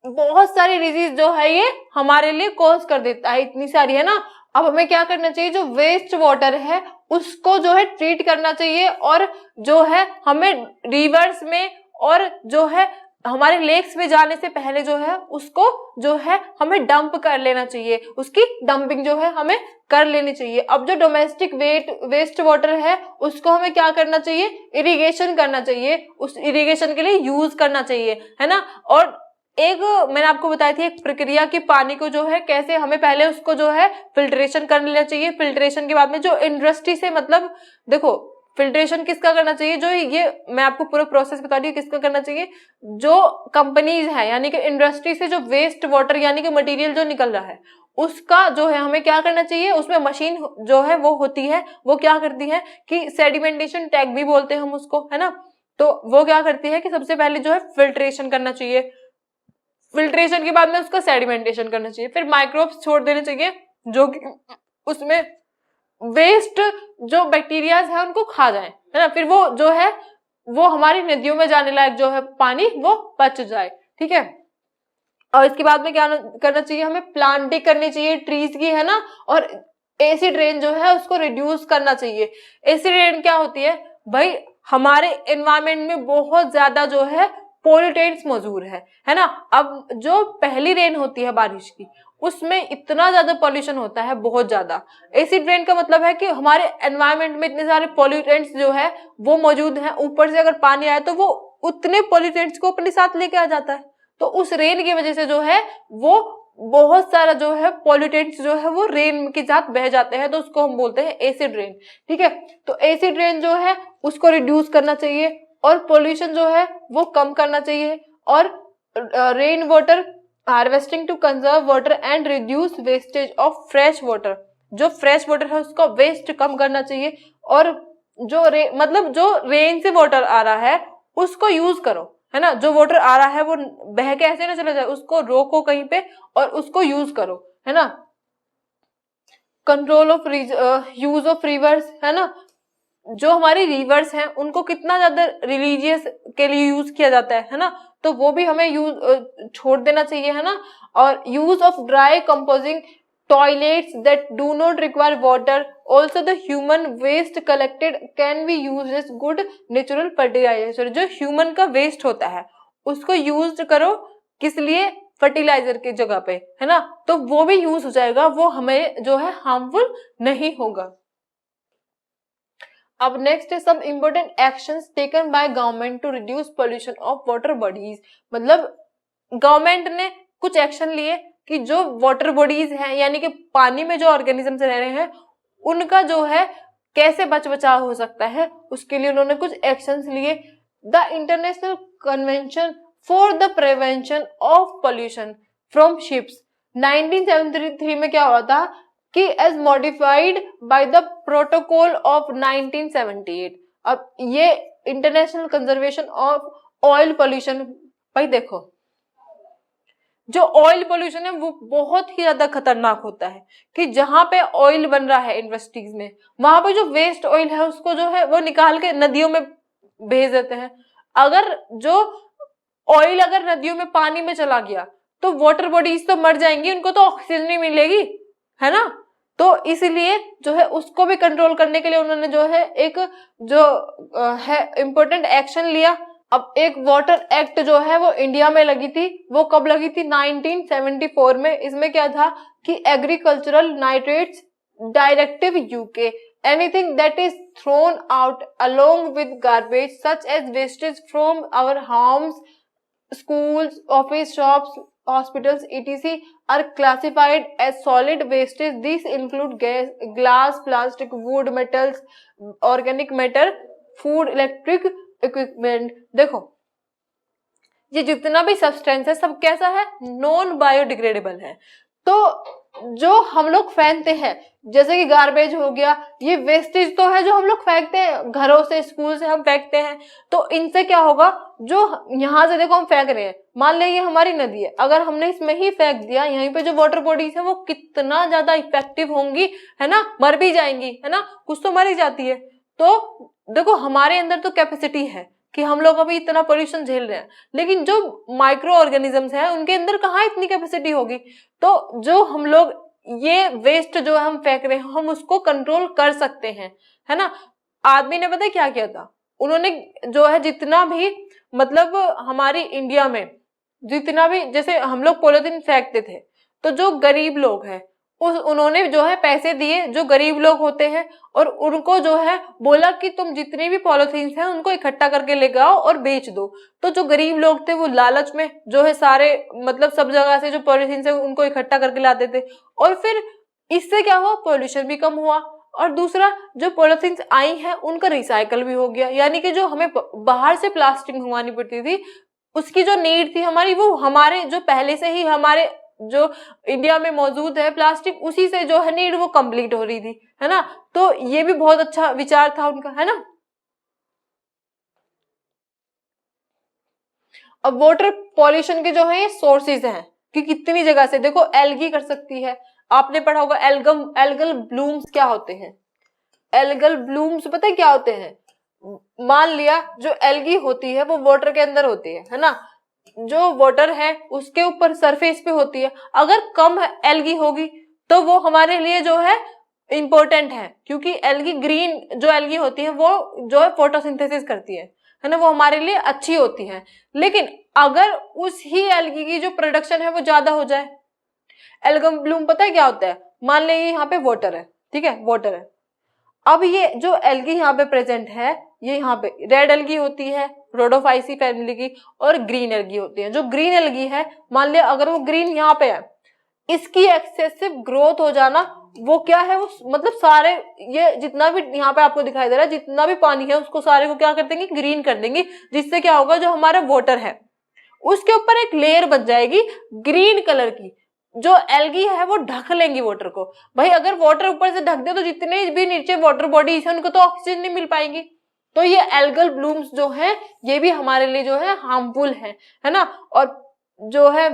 बहुत सारी डिजीज जो है ये हमारे लिए कॉज कर देता है, इतनी सारी है ना। अब हमें क्या करना चाहिए, जो वेस्ट वाटर है उसको जो है ट्रीट करना चाहिए, और जो है हमें रिवर्स में और जो है हमारे लेक्स में जाने से पहले जो है उसको जो है हमें डंप कर लेना चाहिए, उसकी डंपिंग जो है हमें कर लेनी चाहिए। अब जो डोमेस्टिक वेस्ट वाटर है उसको हमें क्या करना चाहिए, इरिगेशन करना चाहिए, उस इरिगेशन के लिए यूज करना चाहिए, है ना। और एक मैंने आपको बताई थी एक प्रक्रिया की पानी को जो है कैसे हमें पहले उसको जो है फिल्ट्रेशन कर लेना चाहिए। फिल्ट्रेशन के बाद में जो इंडस्ट्री से मतलब देखो फिल्ट्रेशन किसका करना चाहिए, जो ये मैं आपको पूरा प्रोसेस बता रही हूँ किसका करना चाहिए, जो कंपनीज है यानी कि इंडस्ट्री से जो वेस्ट वाटर यानी कि मटेरियल जो निकल रहा है उसका जो है हमें क्या करना चाहिए, उसमें मशीन जो है वो होती है, वो क्या करती है कि सेडिमेंटेशन टैग भी बोलते हैं हम उसको, है ना। तो वो क्या करती है कि सबसे पहले जो है फिल्ट्रेशन करना चाहिए, फिल्ट्रेशन के बाद में उसका सेडिमेंटेशन करना चाहिए, फिर माइक्रोब्स छोड़ देने चाहिए जो कि उसमें वेस्ट जो बैक्टीरियाज है उनको खा जाए, है ना। फिर वो जो है वो हमारी नदियों में जाने लायक जो है पानी वो बच जाए, ठीक है। और इसके बाद में क्या करना चाहिए, हमें प्लांटिंग करनी चाहिए ट्रीज की, है ना। और एसिड रेन जो है उसको रिड्यूस करना चाहिए। एसिड रेन क्या होती है भाई, हमारे एनवायरमेंट में बहुत ज्यादा जो है पोल्यूटेंट्स मौजूद है ना। अब जो पहली रेन होती है बारिश की उसमें इतना ज्यादा पॉल्यूशन होता है, बहुत ज्यादा। एसिड रेन का मतलब है कि हमारे एनवायरमेंट में इतने सारे पॉल्यूटेंट्स जो है वो मौजूद हैं, ऊपर से अगर पानी आए तो वो उतने पॉल्यूटेंट्स को अपने साथ लेके आ जाता है। तो उस रेन की वजह से जो है वो बहुत सारा जो है पॉल्यूटेंट्स जो है वो रेन के साथ बह जाते हैं, तो उसको हम बोलते हैं एसिड रेन, ठीक है। तो एसिड रेन जो है उसको रिड्यूस करना चाहिए और पोल्यूशन जो है वो कम करना चाहिए, और rain water harvesting to conserve water and reduce wastage of fresh water, जो फ्रेश वाटर है उसका वेस्ट कम करना चाहिए, और जो मतलब जो रेन से वाटर आ रहा है उसको यूज करो, है ना। जो वाटर आ रहा है वो बह के ऐसे ना चला जाए, उसको रोको कहीं पे और उसको यूज करो, है ना। Control of use of reverse, है ना। जो हमारी रिवर्स हैं उनको कितना ज्यादा रिलीजियस के लिए यूज किया जाता है ना, तो वो भी हमें यूज छोड़ देना चाहिए, है ना। और use of dry composting toilets that do not require water, also the human waste collected can be use as good natural fertilizer. जो ह्यूमन का वेस्ट होता है उसको यूज करो, किस लिए, फर्टिलाइजर की जगह पे, है ना, तो वो भी यूज हो जाएगा, वो हमें जो है हार्मफुल नहीं होगा। अब नेक्स्ट है some important actions taken by government to reduce pollution of water bodies. मतलब गवर्नमेंट ने कुछ एक्शन लिए कि जो वाटर बॉडीज हैं, यानी कि पानी में जो ऑर्गेनिजम्स रह रहे हैं, उनका जो है कैसे बचाव हो सकता है, उसके लिए उन्होंने कुछ एक्शंस लिए। The international convention for the prevention of pollution from ships 1973 में क्या हुआ था कि as modified by the protocol of 1978। अब ये international conservation of oil pollution, भाई देखो जो ऑयल पोल्यूशन है वो बहुत ही ज्यादा खतरनाक होता है कि जहां पे ऑयल बन रहा है इंडस्ट्रीज में, वहां पे जो वेस्ट ऑयल है उसको जो है वो निकाल के नदियों में भेज देते हैं। अगर जो ऑयल अगर नदियों में पानी में चला गया तो वाटर बॉडीज तो मर जाएंगी, उनको तो ऑक्सीजन नहीं मिलेगी, है ना। तो इसलिए जो है उसको भी कंट्रोल करने के लिए उन्होंने जो है एक जो है इम्पोर्टेंट एक्शन लिया। अब एक वाटर एक्ट जो है वो इंडिया में लगी थी, वो कब लगी थी, 1974 में। इसमें क्या था कि agricultural nitrates directive UK, anything that is thrown out along with garbage such as wastage from our homes, schools, office, shops, hospitals, etc. are classified as solid wastes. These include glass, plastic, wood, metals, organic matter, food, electric equipment. देखो ये जितना भी substance है सब कैसा है, non biodegradable है। तो जो हम लोग फेंकते हैं जैसे कि गार्बेज हो गया, ये वेस्टेज तो है जो हम लोग फेंकते हैं, घरों से स्कूल से हम फेंकते हैं। तो इनसे क्या होगा, जो यहाँ से देखो हम फेंक रहे हैं, मान लीजिए हमारी नदी है, अगर हमने इसमें ही फेंक दिया, यहीं पे जो वाटर बॉडीज है वो कितना ज्यादा इफेक्टिव होंगी, है ना, मर भी जाएंगी, है ना, कुछ तो मर ही जाती है। तो देखो हमारे अंदर तो कैपेसिटी है कि हम लोग अभी इतना पोल्यूशन झेल रहे हैं, लेकिन जो माइक्रो ऑर्गेनिजम्स हैं उनके अंदर कहाँ इतनी कैपेसिटी होगी। तो जो हम लोग ये वेस्ट जो हम फेंक रहे हैं हम उसको कंट्रोल कर सकते हैं, है ना। आदमी ने पता है क्या किया था, उन्होंने जो है जितना भी मतलब हमारी इंडिया में जितना भी जैसे हम लोग पॉलिथीन फेंकते थे, तो जो गरीब लोग हैं उन्होंने जो है पैसे दिए जो गरीब लोग होते हैं, और उनको जो है बोला कि तुम जितनी भी पॉलिथीन हैं उनको इकट्ठा करके लेके आओ और बेच दो। तो जो गरीब लोग थे वो लालच में जो है सारे मतलब सब जगह से जो पॉलिथीन है उनको इकट्ठा करके लाते थे, और फिर इससे क्या हुआ, पॉल्यूशन भी कम हुआ, और दूसरा जो पॉलिथीन आई है उनका रिसाइकल भी हो गया। यानी कि जो हमें बाहर से प्लास्टिक मंगवानी पड़ती थी उसकी जो नीड थी हमारी, वो हमारे जो पहले से ही हमारे जो इंडिया में मौजूद है प्लास्टिक, उसी से जो है नीड वो कंप्लीट हो रही थी, है ना। तो ये भी बहुत अच्छा विचार था उनका, है ना। अब वाटर पॉल्यूशन के जो है सोर्सेज हैं कि कितनी जगह से, देखो एल्गी कर सकती है, आपने पढ़ा होगा एल्गल ब्लूम्स क्या होते हैं। एल्गल ब्लूम्स पता है क्या होते हैं, मान लिया जो एल्गी होती है वो वाटर के अंदर होती है ना, जो वाटर है उसके ऊपर सरफेस पे होती है। अगर कम एल्गी होगी तो वो हमारे लिए जो है इंपॉर्टेंट है, क्योंकि एल्गी ग्रीन जो एल्गी होती है वो जो है फोटोसिंथेसिस करती है ना, वो हमारे लिए अच्छी होती है। लेकिन अगर उस ही एल्गी की जो प्रोडक्शन है वो ज्यादा हो जाए, एल्गम ब्लूम पता है क्या होता है, मान लीजिए यहाँ पे वाटर है, ठीक है, वाटर है, अब ये जो एल्गी यहाँ पे प्रेजेंट है, ये यहाँ पे रेड एल्गी होती है रोडोफाइसी फैमिली की, और ग्रीन एल्गी होती है। जो ग्रीन एल्गी है मान लिया अगर वो ग्रीन यहाँ पे है, इसकी एक्सेसिव ग्रोथ हो जाना, वो क्या है, वो मतलब सारे ये जितना भी यहाँ पे आपको दिखाई दे रहा है जितना भी पानी है उसको सारे को क्या कर देंगे, ग्रीन कर देंगे, जिससे क्या होगा जो हमारा वाटर है उसके ऊपर एक लेयर बन जाएगी ग्रीन कलर की। जो एल्गी है वो ढक लेंगी वाटर को। भाई अगर वाटर ऊपर से ढक दे तो जितने भी नीचे वाटर बॉडीज है उनको तो ऑक्सीजन नहीं मिल पाएंगी। तो ये एल्गल ब्लूम्स जो है ये भी हमारे लिए जो है हार्मफुल है ना। और जो है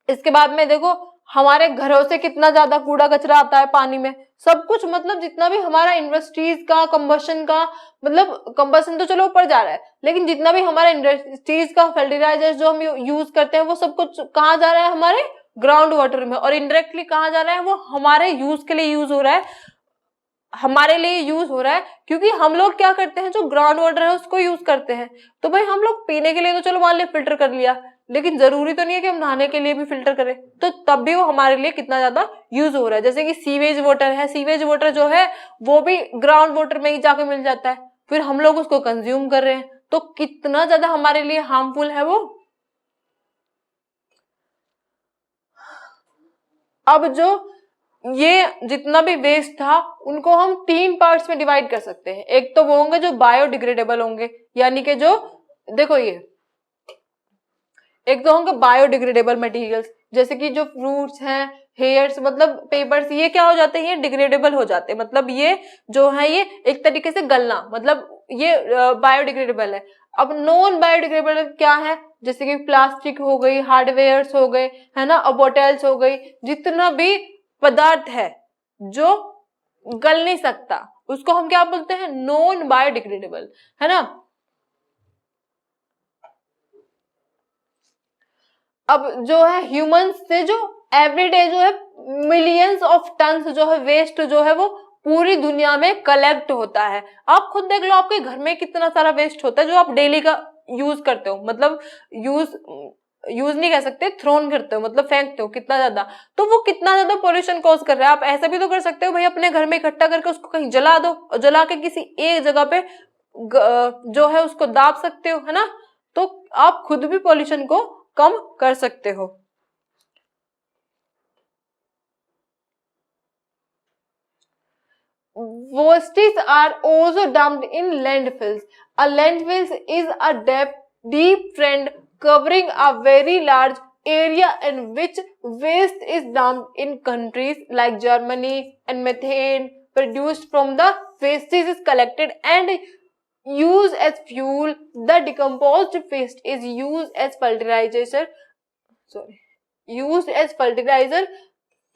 इसके बाद में देखो हमारे घरों से कितना ज्यादा कूड़ा कचरा आता है पानी में, सब कुछ मतलब जितना भी हमारा इंडस्ट्रीज का कंबशन का, मतलब कंबशन तो चलो ऊपर जा रहा है, लेकिन जितना भी हमारा इंडस्ट्रीज का फर्टिलाइजर जो हम यूज करते हैं वो सब कुछ कहाँ जा रहा है, हमारे ग्राउंड वाटर में। और इनडायरेक्टली कहाँ जा रहा है, वो हमारे यूज के लिए यूज हो रहा है, हमारे लिए यूज हो रहा है। क्योंकि हम लोग क्या करते हैं, जो ग्राउंड वाटर है उसको यूज करते हैं। तो भाई हम लोग पीने के लिए तो चलो मान लिया फिल्टर कर लिया, लेकिन जरूरी तो नहीं है कि हम नहाने के लिए भी फिल्टर करें, तो तब भी वो हमारे लिए कितना ज्यादा यूज हो रहा है। जैसे कि सीवेज वाटर है, सीवेज वाटर जो है वो भी ग्राउंड वाटर में ही जाके मिल जाता है, फिर हम लोग उसको कंज्यूम कर रहे हैं, तो कितना ज्यादा हमारे लिए हार्मफुल है वो। अब जो ये जितना भी वेस्ट था उनको हम 3 पार्ट्स में डिवाइड कर सकते हैं। एक तो वो होंगे जो बायोडिग्रेडेबल होंगे, यानी कि जो देखो ये एक तो होंगे बायोडिग्रेडेबल मटेरियल्स, जैसे कि जो फ्रूट्स हैं, हेयर्स, मतलब पेपर्स, ये क्या हो जाते हैं, ये डिग्रेडेबल हो जाते हैं, मतलब ये जो है ये एक तरीके से गलना, मतलब ये बायोडिग्रेडेबल है। अब नॉन बायोडिग्रेडेबल क्या है, जैसे कि प्लास्टिक हो गई, हार्डवेयर्स हो गए, है ना, और बोटल्स हो गई, जितना भी पदार्थ है जो गल नहीं सकता उसको हम क्या बोलते हैं, नॉन बायोडिग्रेडेबल, है ना। अब जो है ह्यूमंस से जो एवरीडे जो है मिलियंस ऑफ टन्स जो है वेस्ट जो है वो पूरी दुनिया में कलेक्ट होता है। आप खुद देख लो आपके घर में कितना सारा वेस्ट होता है जो आप डेली का यूज करते हो, मतलब यूज नहीं कह सकते, थ्रोन करते हो, मतलब फेंकते हो कितना ज्यादा, तो वो कितना ज्यादा पोल्यूशन कॉज कर रहा है। आप ऐसा भी तो कर सकते हो भाई, अपने घर में इकट्ठा करके उसको कहीं जला दो, और जला के किसी एक जगह पे जो है उसको दाब सकते हो, है ना। तो आप खुद भी पोल्यूशन को कम कर सकते हो। Wastes are also dumped in landfills. A landfill is a deep trench covering a very large area in which waste is dumped in countries like Germany, and methane produced from the wastes is collected and used as fuel. The decomposed waste is used as fertilizer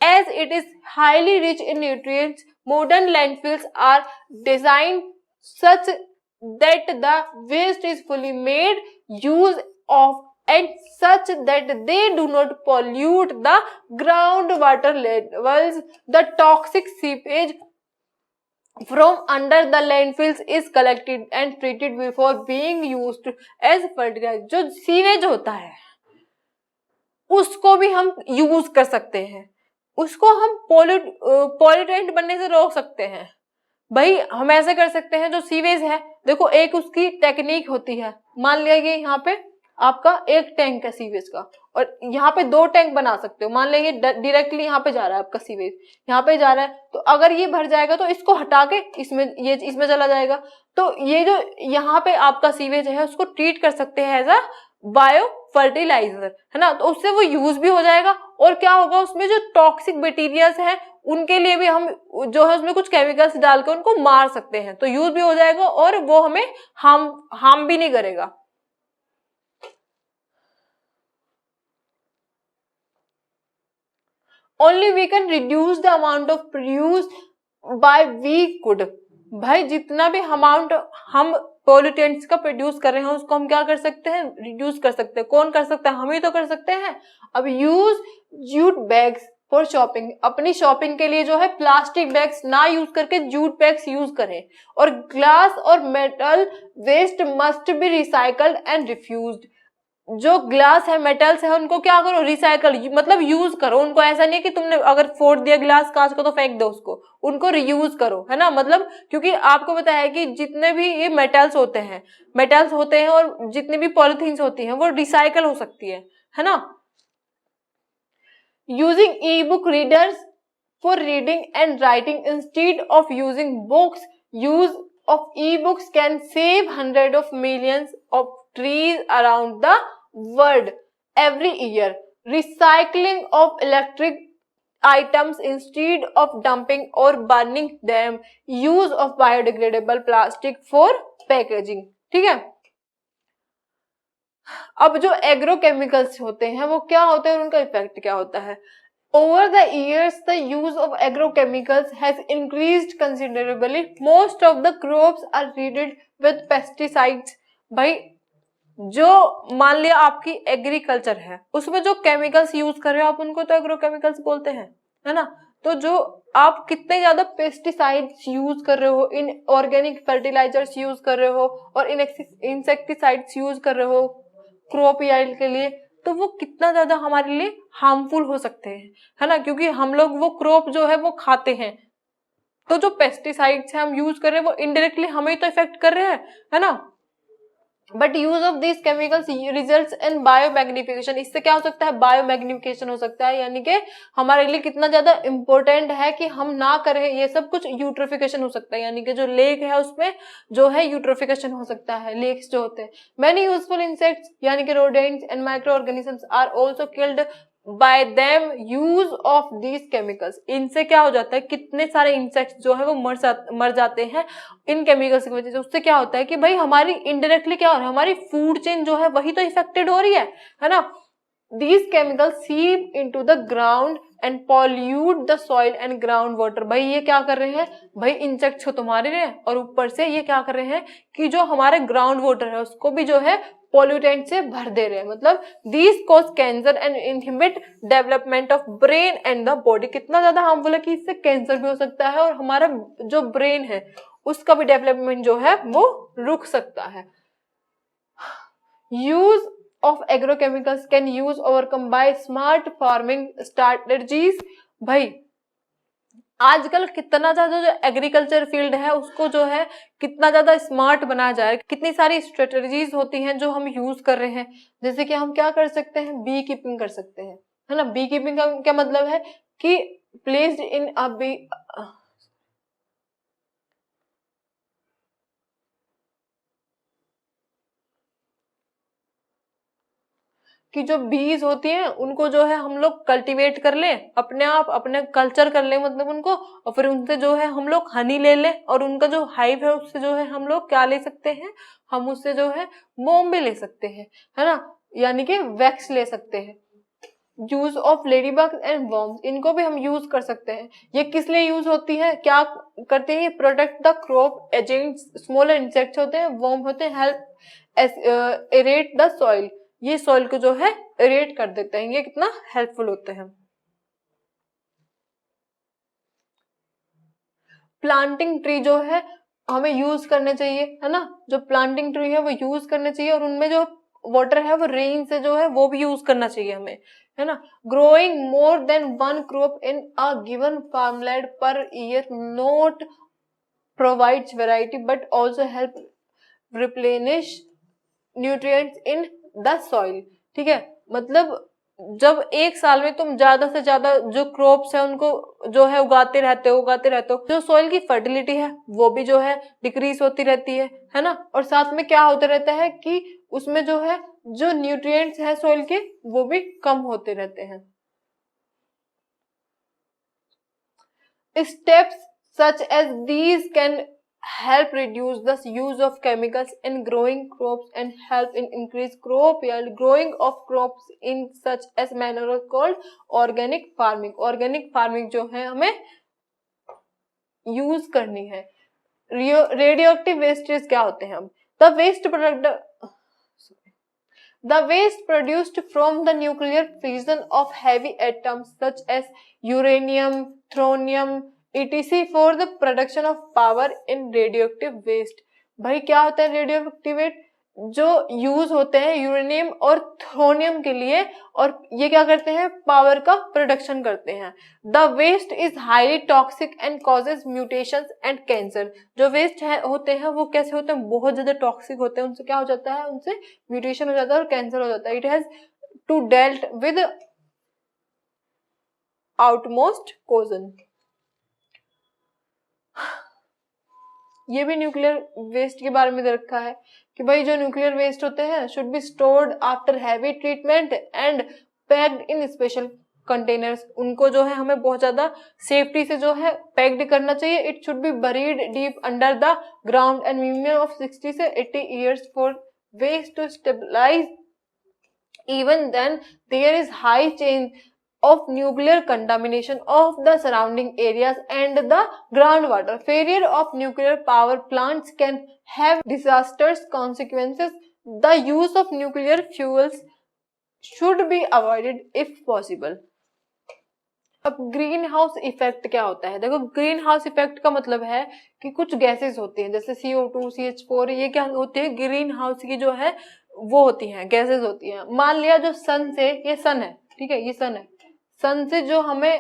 as it is highly rich in nutrients. Modern landfills are designed such that the waste is fully made use of and such that they do not pollute the groundwater levels. The toxic seepage from under the landfills is collected and treated before being used as fertilizer. जो sewage होता है उसको भी हम use कर सकते हैं, उसको हम पॉल्यूटेंट बनने से रोक सकते हैं। भाई हम ऐसे कर सकते हैं, जो सीवेज है देखो एक उसकी टेक्निक होती है, मान लिया ये यहाँ पे आपका एक टैंक है सीवेज का, और यहाँ पे 2 टैंक बना सकते हो। मान लिया ये डायरेक्टली यहाँ पे जा रहा है आपका सीवेज, यहाँ पे जा रहा है, तो अगर ये भर जाएगा तो इसको हटा के इसमें चला जाएगा। तो ये जो यहाँ पे आपका सीवेज है उसको ट्रीट कर सकते हैं एज अ बायो फर्टिलाइजर, है ना। तो उससे वो यूज भी हो जाएगा, और क्या होगा उसमें जो टॉक्सिक बैक्टीरियाज हैं उनके लिए भी हम जो है उसमें कुछ केमिकल्स डाल के उनको मार सकते हैं, तो यूज भी हो जाएगा और वो हमें हार्म भी नहीं करेगा। Only we can reduce the amount of produce by we could. भाई जितना भी अमाउंट हम पोल्यूटेंट्स का प्रोड्यूस कर रहे हैं उसको हम क्या कर सकते हैं, रिड्यूस कर सकते हैं। कौन कर सकता है, हम ही तो कर सकते हैं। अब use jute bags for shopping, अपनी शॉपिंग के लिए जो है प्लास्टिक बैग्स ना यूज करके जूट बैग्स यूज करें। और ग्लास और metal waste must be recycled and refused. जो ग्लास है, मेटल्स है, उनको क्या करो, रिसाइकल, मतलब यूज करो उनको। ऐसा नहीं है कि तुमने अगर फोड़ दिया ग्लास कांच को तो फेंक दो उसको, उनको रीयूज करो, है ना। मतलब क्योंकि आपको पता है कि जितने भी ये मेटल्स होते हैं और जितनी भी पॉलिथीन्स होती हैं वो रिसाइकल हो सकती है ना। Using E book readers for reading and writing instead of using books, use of e books can save 100 of millions of trees around the world every year. recycling of electric items instead of dumping or burning them, use of biodegradable plastic for packaging। ठीक है, अब जो agrochemicals होते हैं वो क्या होते हैं और उनका इफेक्ट क्या होता है। Over the years, the use of agrochemicals has increased considerably. Most of the crops are treated with pesticides। भाई जो मान लिया आपकी एग्रीकल्चर है उसमें जो केमिकल्स यूज कर रहे हो आप उनको तो एग्रोकेमिकल्स बोलते हैं, है ना। तो जो आप कितने ज्यादा पेस्टिसाइड्स यूज कर रहे हो, इन ऑर्गेनिक फर्टिलाइजर्स यूज कर रहे हो और इंसेक्टिसाइड्स यूज कर रहे हो क्रॉप याइल्ड के लिए, तो वो कितना ज्यादा हमारे लिए हार्मफुल हो सकते हैं, है ना। क्योंकि हम लोग वो क्रॉप जो है वो खाते हैं, तो जो पेस्टिसाइड्स है हम यूज कर रहे हैं वो इनडायरेक्टली हमें तो इफेक्ट कर रहे हैं, है ना। But use of this chemicals results in biomagnification. इससे क्या हो सकता है, बायोमैग्निफिकेशन हो सकता है, यानी कि हमारे लिए कितना ज्यादा इंपॉर्टेंट है कि हम ना करें ये सब कुछ। यूट्रोफिकेशन हो सकता है, यानी कि जो लेक है उसमें जो है यूट्रोफिकेशन हो सकता है, लेक्स जो होते हैं। मैनी यूजफुल इंसेक्ट्स यानी कि rodents and micro organisms are also killed by them use of these chemicals. इनसे क्या हो जाता है, कितने सारे इंसेक्ट्स जो है वो मर जाते हैं इन केमिकल्स की वजह से। उससे क्या होता है कि भाई हमारी इनडायरेक्टली क्या हो रहा है, हमारी फूड चेन जो है वही तो इफेक्टेड हो रही है ना। दीज केमिकल्स सीप into the ground and pollute the soil and ground water. भाई ये क्या कर रहे हैं, भाई इंसेक्ट्स को तो मार रहे हैं और ऊपर से ये क्या कर रहे हैं कि जो हमारे ग्राउंड वाटर है उसको भी जो है पॉल्यूटेंट से भर दे रहे हैं। मतलब these cause cancer and inhibit development of brain and the body. कितना ज्यादा हार्मफुल है कि इससे कैंसर भी हो सकता है और हमारा जो ब्रेन है उसका भी डेवलपमेंट जो है वो रुक सकता है। Use of agrochemicals can use overcome by smart farming strategies. भाई आजकल कितना ज्यादा जो एग्रीकल्चर फील्ड है उसको जो है कितना ज्यादा स्मार्ट बनाया जा रहा है। कितनी सारी स्ट्रेटजीज होती हैं जो हम यूज कर रहे हैं। जैसे कि हम क्या कर सकते हैं, बी कीपिंग कर सकते हैं, है ना। बी कीपिंग का क्या मतलब है कि प्लेस्ड इन अ बी, कि जो बीज होती हैं उनको जो है हम लोग कल्टीवेट कर लें अपने आप, अपने कल्चर कर लें मतलब उनको, और फिर उनसे जो है हम लोग हनी ले लें और उनका जो हाइव है उससे जो है हम लोग क्या ले सकते हैं, हम उससे जो है मोम भी ले सकते हैं, है ना, यानी कि वैक्स ले सकते हैं। Use of lady bugs and worms, इनको भी हम यूज कर सकते हैं। ये किस लिए यूज होती है, क्या करते हैं, protect the crop agents, smaller insects होते हैं, वर्म होते हैं, हेल्प एरेट द सॉइल, ये सॉइल को जो है एरेट कर देते हैं। ये कितना हेल्पफुल होते हैं। प्लांटिंग ट्री जो है हमें यूज करने चाहिए, है ना। जो प्लांटिंग ट्री है वो यूज करने चाहिए और उनमें जो वाटर है वो रेन से जो है वो भी यूज करना चाहिए हमें, है ना। Growing more than one crop in a given farmland per year not provides variety but also help replenish nutrients in the soil. ठीक है, मतलब जब एक साल में तुम ज्यादा से ज्यादा जो क्रॉप्स है उनको जो है उगाते रहते हो, जो सॉइल की फर्टिलिटी है वो भी जो है डिक्रीज होती रहती है ना। और साथ में क्या होता रहता है कि उसमें जो है जो न्यूट्रिएंट्स है सॉइल के वो भी कम होते रहते हैं। Steps such as these can help reduce the use of chemicals in growing crops and help in increase crop yield. Growing of crops in such as manner is called organic farming। organic farming जो है हमें use करनी है। Radioactive wastage क्या होते हैं, the waste product, the waste produced from the nuclear fission of heavy atoms such as uranium, thorium, etc. for the production of power in radioactive waste। भाई क्या होता है रेडियोएक्टिव जो यूज होते हैं यूरेनियम और थ्रोनियम के लिए, और ये क्या करते हैं, पावर का प्रोडक्शन करते हैं। The waste is highly toxic and causes mutations and cancer. जो वेस्ट होते हैं वो कैसे होते हैं, बहुत ज्यादा टॉक्सिक होते हैं, उनसे क्या हो जाता है, उनसे म्यूटेशन हो जाता है और कैंसर हो जाता है। It has to dealt with outmost caution. ये भी न्यूक्लियर वेस्ट के बारे में दे रखा है कि भाई जो न्यूक्लियर वेस्ट होते हैं should be stored after heavy treatment and packed in special containers, उनको जो है हमें बहुत ज्यादा सेफ्टी से जो है पैक्ड करना चाहिए. It should be buried deep under the ground and minimum of 60 से 80 years for waste to stabilize. Even then, there is high chance of nuclear contamination of the surrounding areas and the groundwater. Failure of nuclear power plants can have disastrous consequences. The use of nuclear fuels should be avoided if possible. अब green house effect क्या होता है? देखो, green house effect का मतलब है कि कुछ गैसेस होती हैं जैसे CO2, CH4, ये क्या होती है? ग्रीन हाउस की जो है वो होती हैं, गैसेस होती हैं. मान लिया जो सन से, ये सन है, ठीक है, ये सन है, सन से जो हमें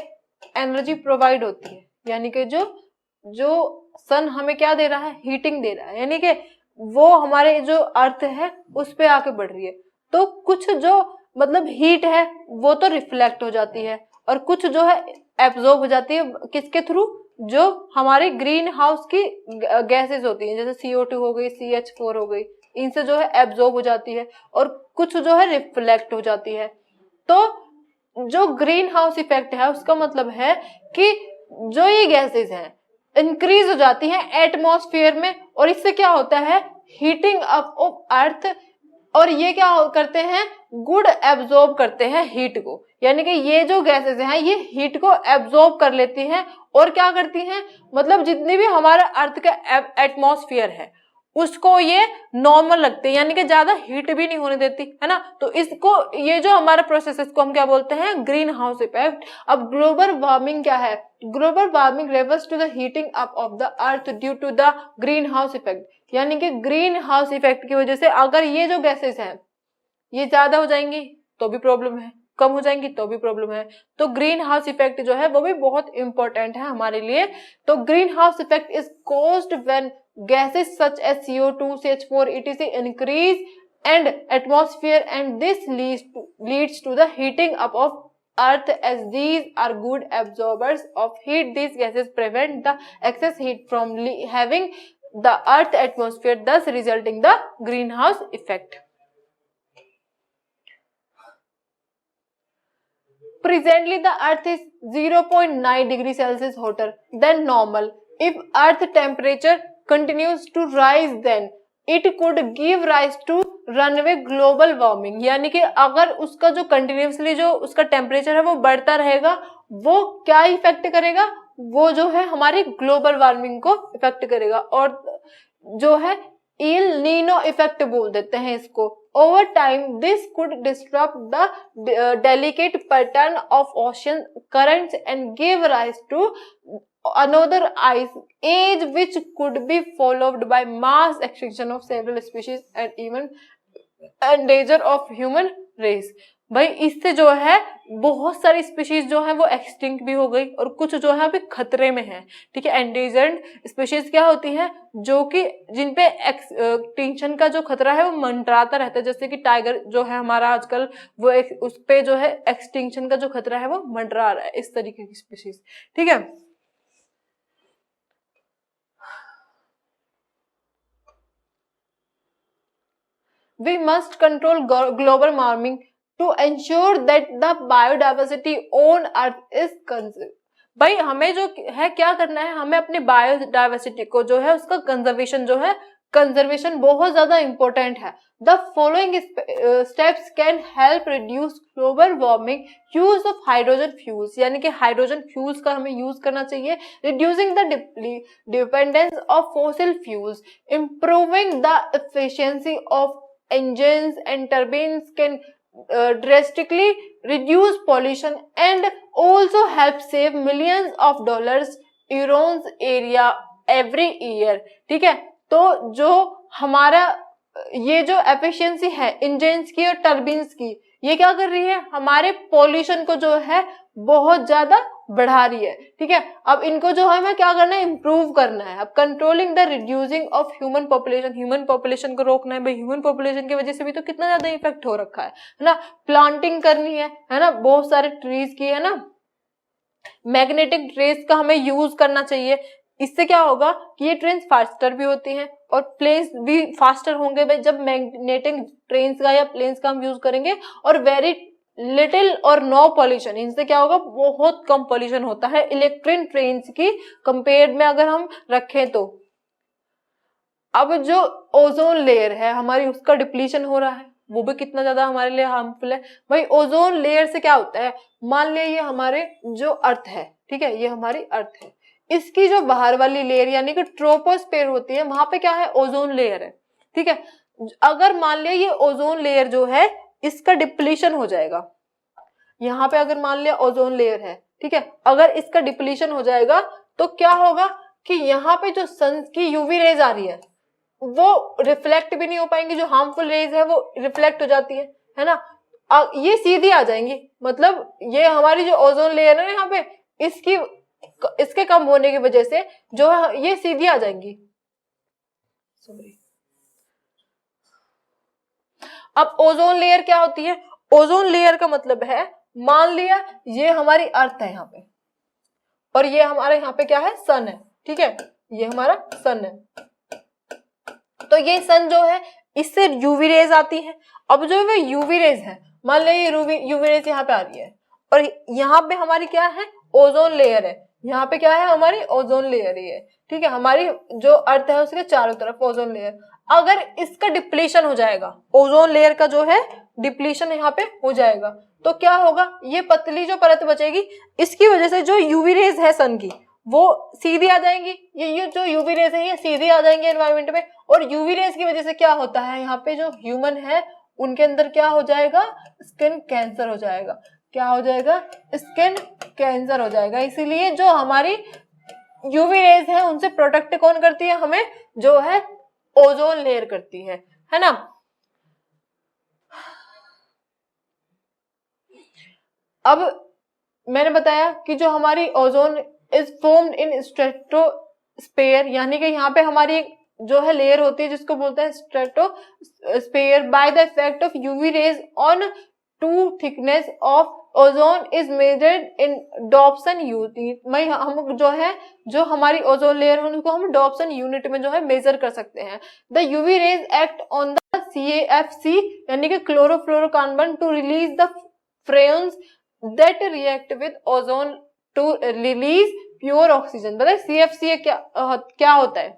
एनर्जी प्रोवाइड होती है, यानी कि जो सन हमें क्या दे रहा है? हीटिंग दे रहा है, यानी कि वो हमारे जो अर्थ है उस पे आके बढ़ रही है. तो कुछ जो मतलब हीट है वो तो रिफ्लेक्ट हो जाती है और कुछ जो है एब्जॉर्ब हो जाती है. किसके थ्रू? जो हमारे ग्रीन हाउस की गैसेस होती हैं जैसे CO2 हो गई, CH4 हो गई, इनसे जो है एब्जॉर्ब हो जाती है और कुछ जो है रिफ्लेक्ट हो जाती है. तो जो ग्रीन हाउस इफेक्ट है उसका मतलब है कि जो ये गैसेस हैं इंक्रीज हो जाती हैं एटमॉस्फेयर में और इससे क्या होता है? Heating up of earth. और ये क्या करते हैं? गुड एब्जॉर्ब करते हैं हीट को, यानी कि ये जो गैसेस हैं ये हीट को एब्जॉर्ब कर लेती हैं और क्या करती हैं? मतलब जितनी भी हमारा अर्थ का एटमॉस्फेयर है उसको ये नॉर्मल रखते हैं, यानी कि ज्यादा हीट भी नहीं होने देती, है ना. तो इसको, ये जो हमारा प्रोसेस है इसको हम क्या बोलते हैं? Green house effect. अब ग्लोबल वार्मिंग क्या है? Global warming refers to the heating up of the earth due to the green house effect. यानी कि ग्रीन हाउस इफेक्ट की वजह से अगर ये जो गैसेस हैं ये ज्यादा हो जाएंगी तो भी प्रॉब्लम है, कम हो जाएंगी तो भी प्रॉब्लम है. तो ग्रीन हाउस इफेक्ट जो है वो भी बहुत इंपॉर्टेंट है हमारे लिए. तो green house effect is caused when gases such as CO2, CH4, etc. increase and atmosphere, and this leads to the heating up of earth. As these are good absorbers of heat, these gases prevent the excess heat from having the earth atmosphere, thus resulting the greenhouse effect. Presently, the earth is 0.9 degrees Celsius hotter than normal. If earth temperature continues to rise, then it could give rise to runaway global warming. यानी कि अगर उसका जो continuously जो उसका temperature है वो बढ़ता रहेगा, वो क्या इफेक्ट करेगा? वो जो है हमारी ग्लोबल वार्मिंग को इफेक्ट करेगा और जो है इल नीनो इफेक्ट बोल देते हैं इसको. Over time, this could disrupt the delicate pattern of ocean currents and give rise to another ice age, which could be followed by mass extinction of several species and even endanger of human race. भाई इससे जो है बहुत सारी species जो है वो extinct भी हो गई और कुछ जो है अभी खतरे में है, ठीक है. एंडेजर्ड स्पीशीज क्या होती हैं? जो कि जिन पे एक्सटिंक्शन का जो खतरा है वो मंडराता रहता है, जैसे कि टाइगर जो है हमारा आजकल वो उस पे जो है एक्सटिंक्शन का जो खतरा है वो मंडरा रहा है, इस तरीके की स्पीशीज, ठीक है. We must control global warming to ensure that the biodiversity on earth is conserved. भाई हमें जो है क्या करना है? हमें अपनी बायोडाइवर्सिटी को जो है उसका कंजर्वेशन जो है, कंजर्वेशन बहुत ज्यादा इंपॉर्टेंट है. The following steps can help reduce global warming. Use of hydrogen fuels, यानी कि हाइड्रोजन फ्यूल्स का हमें यूज करना चाहिए. Reducing the dependence of fossil fuels, improving the efficiency of engines and turbines can drastically reduce pollution and also help save millions of dollars euros area every year. ठीक है. तो जो हमारा ये जो एफिशिएंसी है इंजन्स की और टर्बिन्स की, ये क्या कर रही है? हमारे पॉल्यूशन को जो है बहुत ज्यादा बढ़ा रही है, ठीक है. अब इनको जो है हमें क्या करना है? इम्प्रूव करना है. अब controlling the reducing of human population, human population को रोकना है. भाई ह्यूमन पॉपुलेशन की वजह से भी तो कितना ज्यादा इफेक्ट हो रखा है ना. प्लांटिंग करनी है ना, बहुत सारे ट्रीज की, है ना. मैग्नेटिक रेस का हमें यूज करना चाहिए. इससे क्या होगा कि ये ट्रेन फास्टर भी होती हैं और प्लेन्स भी फास्टर होंगे भाई जब मैग्नेटिक ट्रेन्स का या प्लेन्स का हम यूज करेंगे. और वेरी लिटिल और नो पॉल्यूशन, इनसे क्या होगा, बहुत कम पॉल्यूशन होता है इलेक्ट्रिक ट्रेन्स की कंपेयर में अगर हम रखें तो। अब जो ओजोन लेयर है हमारी, उसका डिप्लीशन हो रहा है, वो भी कितना ज्यादा हमारे लिए हार्मफुल है। भाई ओजोन लेयर से क्या होता है, मान लिया ये हमारे जो अर्थ है, ठीक है, ये हमारी अर्थ है, इसकी जो बाहर वाली लेयर यानी कि ट्रोपोस्फेयर होती है, वहां पे क्या है, ओजोन लेयर है, ठीक है। अगर मान लिया ये ओजोन लेयर जो है इसका डिप्लीशन हो जाएगा, यहाँ पे अगर मान लिया ओजोन लेयर है, ठीक है, अगर इसका डिप्लीशन हो जाएगा तो क्या होगा कि यहाँ पे जो सन की यूवी रेज आ रही है वो रिफ्लेक्ट भी नहीं हो पाएंगी, जो हार्मफुल रेज है वो रिफ्लेक्ट हो जाती है ना, ये सीधी आ जाएंगी। मतलब ये हमारी जो ओजोन लेयर है यहाँ पे, इसके कम होने की वजह से जो है ये सीधी आ जाएंगी। सॉरी, अब ओजोन लेयर क्या होती है, ओजोन लेयर का मतलब है, मान लिया ये हमारी अर्थ है यहाँ पे और ये हमारे यहाँ पे क्या है, सन है, ठीक है, ये हमारा सन है। तो ये सन जो है इससे यूवी रेज आती है। अब जो है यूवी रेज है, मान लिया ये यूवी रेज यहाँ पे आ रही है और यहाँ पे हमारी क्या है, ओजोन लेयर है, यहाँ पे क्या है, हमारी ओजोन लेयर ही है, ठीक है, हमारी जो अर्थ है उसके चारों तरफ ओजोन लेयर। अगर इसका डिप्लीशन हो जाएगा, ओजोन लेयर का जो है डिप्लीशन यहाँ पे हो जाएगा, तो क्या होगा, ये पतली जो परत बचेगी इसकी वजह से जो यूवी रेज है सन की वो सीधी आ जाएंगी, ये जो यूवी रेज है ये सीधी आ जाएंगे एनवायरमेंट में। और यूवी रेज की वजह से क्या होता है, यहाँ पे जो ह्यूमन है उनके अंदर क्या हो जाएगा, स्किन कैंसर हो जाएगा। क्या हो जाएगा, स्किन कैंसर हो जाएगा। इसीलिए जो हमारी यूवी रेज है उनसे प्रोटेक्ट कौन करती है हमें, जो है ओजोन लेयर करती है ना। अब मैंने बताया कि जो हमारी ozone is formed in stratosphere, यानी कि यहाँ पे हमारी जो है लेयर होती है जिसको बोलते हैं stratosphere, by the effect of UV rays on to thickness of ozone is measured in Dobson unit. हम जो है जो हमारी ओजोन लेयर है उनको हम डॉप्सन यूनिट में जो है मेजर कर सकते हैं। The UV rays act on the CFC यानी कि chlorofluorocarbon to release the freons that react with ozone to release pure oxygen. बताए CFC क्या होता है,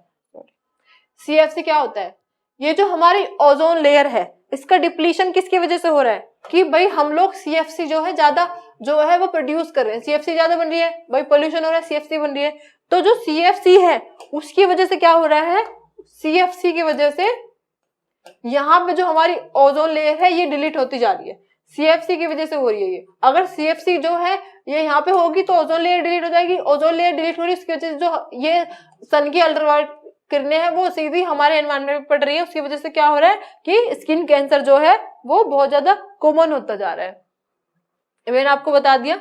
CFC क्या होता है, ये जो हमारी ओजोन लेयर है इसका डिप्लीशन किसकी वजह से हो रहा है कि भाई हम लोग CFC जो है ज्यादा जो है वो प्रोड्यूस कर रहे हैं, CFC ज्यादा बन रही है, भाई पोल्यूशन हो रहा है, CFC बन रही है। तो जो CFC है उसकी वजह से क्या हो रहा है, CFC की वजह से यहाँ पे जो हमारी ओजोन लेयर है ये डिलीट होती जा रही है, CFC की वजह से हो रही है ये। अगर CFC जो है ये यहाँ पे होगी तो ओजोन लेयर डिलीट हो जाएगी, ओजोन लेयर डिलीट हो रही है उसकी वजह से जो ये सन की अल्ट्रावायलेट किरणें हैं वो सीधी हमारे एनवायरमेंट में पड़ रही है, उसकी वजह से क्या हो रहा है कि स्किन कैंसर जो है वो बहुत ज्यादा कॉमन होता जा रहा है। मैंने आपको बता दिया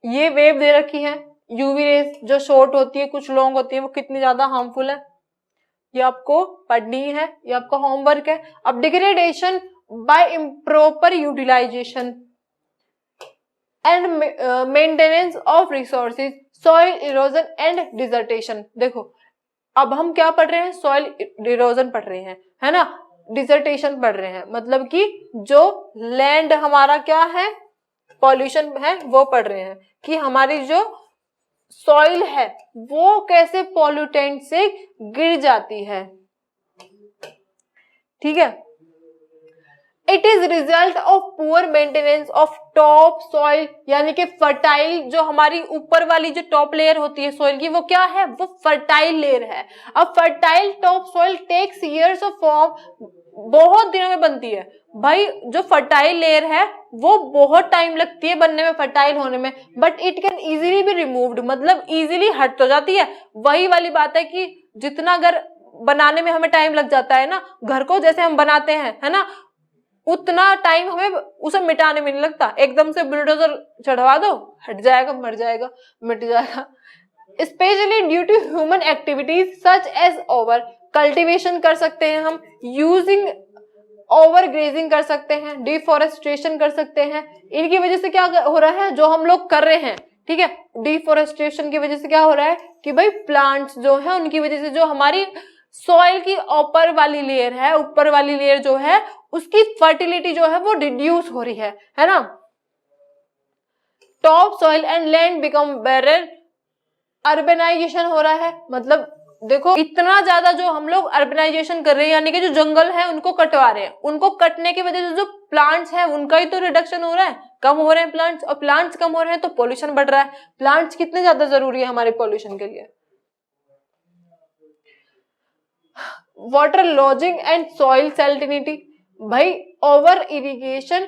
ये वेव दे रखी है, यूवी रेज जो शॉर्ट होती है कुछ लॉन्ग होती है, वो कितनी ज्यादा हार्मफुल है ये आपको पढ़नी है, ये आपका होमवर्क है। अब degradation by improper utilization and maintenance of resources, soil erosion and desertation. देखो अब हम क्या पढ़ रहे हैं, सॉइल इरोजन पढ़ रहे हैं, है ना, डिजर्टेशन पढ़ रहे हैं, मतलब कि जो लैंड हमारा क्या है पॉल्यूशन है वो पढ़ रहे हैं कि हमारी जो सॉइल है वो कैसे पॉल्यूटेंट से गिर जाती है, ठीक है। It is result of poor maintenance of top soil, यानी कि फर्टाइल जो हमारी ऊपर वाली जो टॉप लेयर होती है सॉइल की वो क्या है, वो फर्टाइल लेयर है। अब fertile top soil takes years of form, बहुत दिनों में बनती है भाई। जो फर्टाइल लेयर है वो बहुत टाइम लगती है बनने में, फर्टाइल होने में, but it can easily be removed, मतलब इजीली हट तो जाती है। वही वाली बात है कि जितना घर बनाने में हमें टाइम लग जाता है ना, घर को जैसे हम बनाते हैं है ना, उतना टाइम हमें उसे मिटाने में नहीं लगता। एकदम से बुलडोजर चढ़वा दो, हट जाएगा, मर जाएगा, मिट जाएगा। Specially due to human activities such as over cultivation कर सकते हैं हम, यूजिंग ओवर ग्रेजिंग कर सकते हैं, डिफोरेस्टेशन कर सकते हैं। इनकी वजह से क्या हो रहा है, जो हम लोग कर रहे हैं, ठीक है, डिफोरेस्टेशन की वजह से क्या हो रहा है कि भाई प्लांट्स जो है उनकी वजह से जो हमारी सॉइल की ऊपर वाली लेयर है, ऊपर वाली लेयर जो है उसकी फर्टिलिटी जो है वो रिड्यूस हो रही है ना। Top soil and land become barren, urbanisation हो रहा है, मतलब देखो इतना ज्यादा जो हम लोग अर्बनाइजेशन कर रहे हैं, यानी कि जो जंगल है उनको कटवा रहे हैं, उनको कटने की वजह से जो प्लांट्स है उनका ही तो रिडक्शन हो रहा है, कम हो रहे हैं प्लांट्स, और प्लांट्स कम हो रहे हैं तो पॉल्यूशन बढ़ रहा है। प्लांट्स कितने ज्यादा जरूरी है हमारे पॉल्यूशन के लिए। Water logging and soil salinity, भाई over irrigation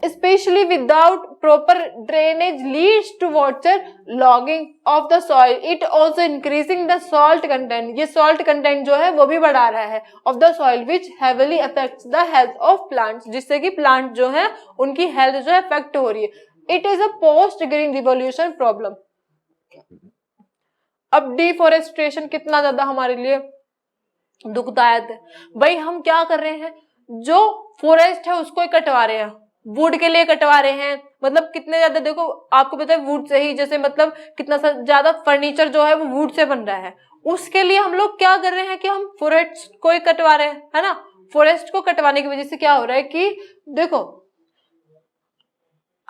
especially without proper drainage leads to water logging of the soil. It also increasing the salt content. ये salt content जो है वो भी बढ़ा रहा है of the soil which heavily affects the health of plants, जिससे कि plant जो है उनकी health जो है affect हो रही है. It is a post green revolution problem. अब डिफोरेस्टेशन कितना ज्यादा हमारे लिए दुखदायक है। भाई हम क्या कर रहे हैं, जो फॉरेस्ट है उसको ही कटवा रहे हैं, वुड के लिए कटवा रहे हैं, मतलब कितने ज्यादा, देखो आपको पता है वुड से ही जैसे मतलब कितना ज्यादा फर्नीचर जो है वो वुड से बन रहा है, उसके लिए हम लोग क्या कर रहे हैं कि हम फॉरेस्ट को ही कटवा रहे हैं, है ना। फॉरेस्ट को कटवाने की वजह से क्या हो रहा है कि देखो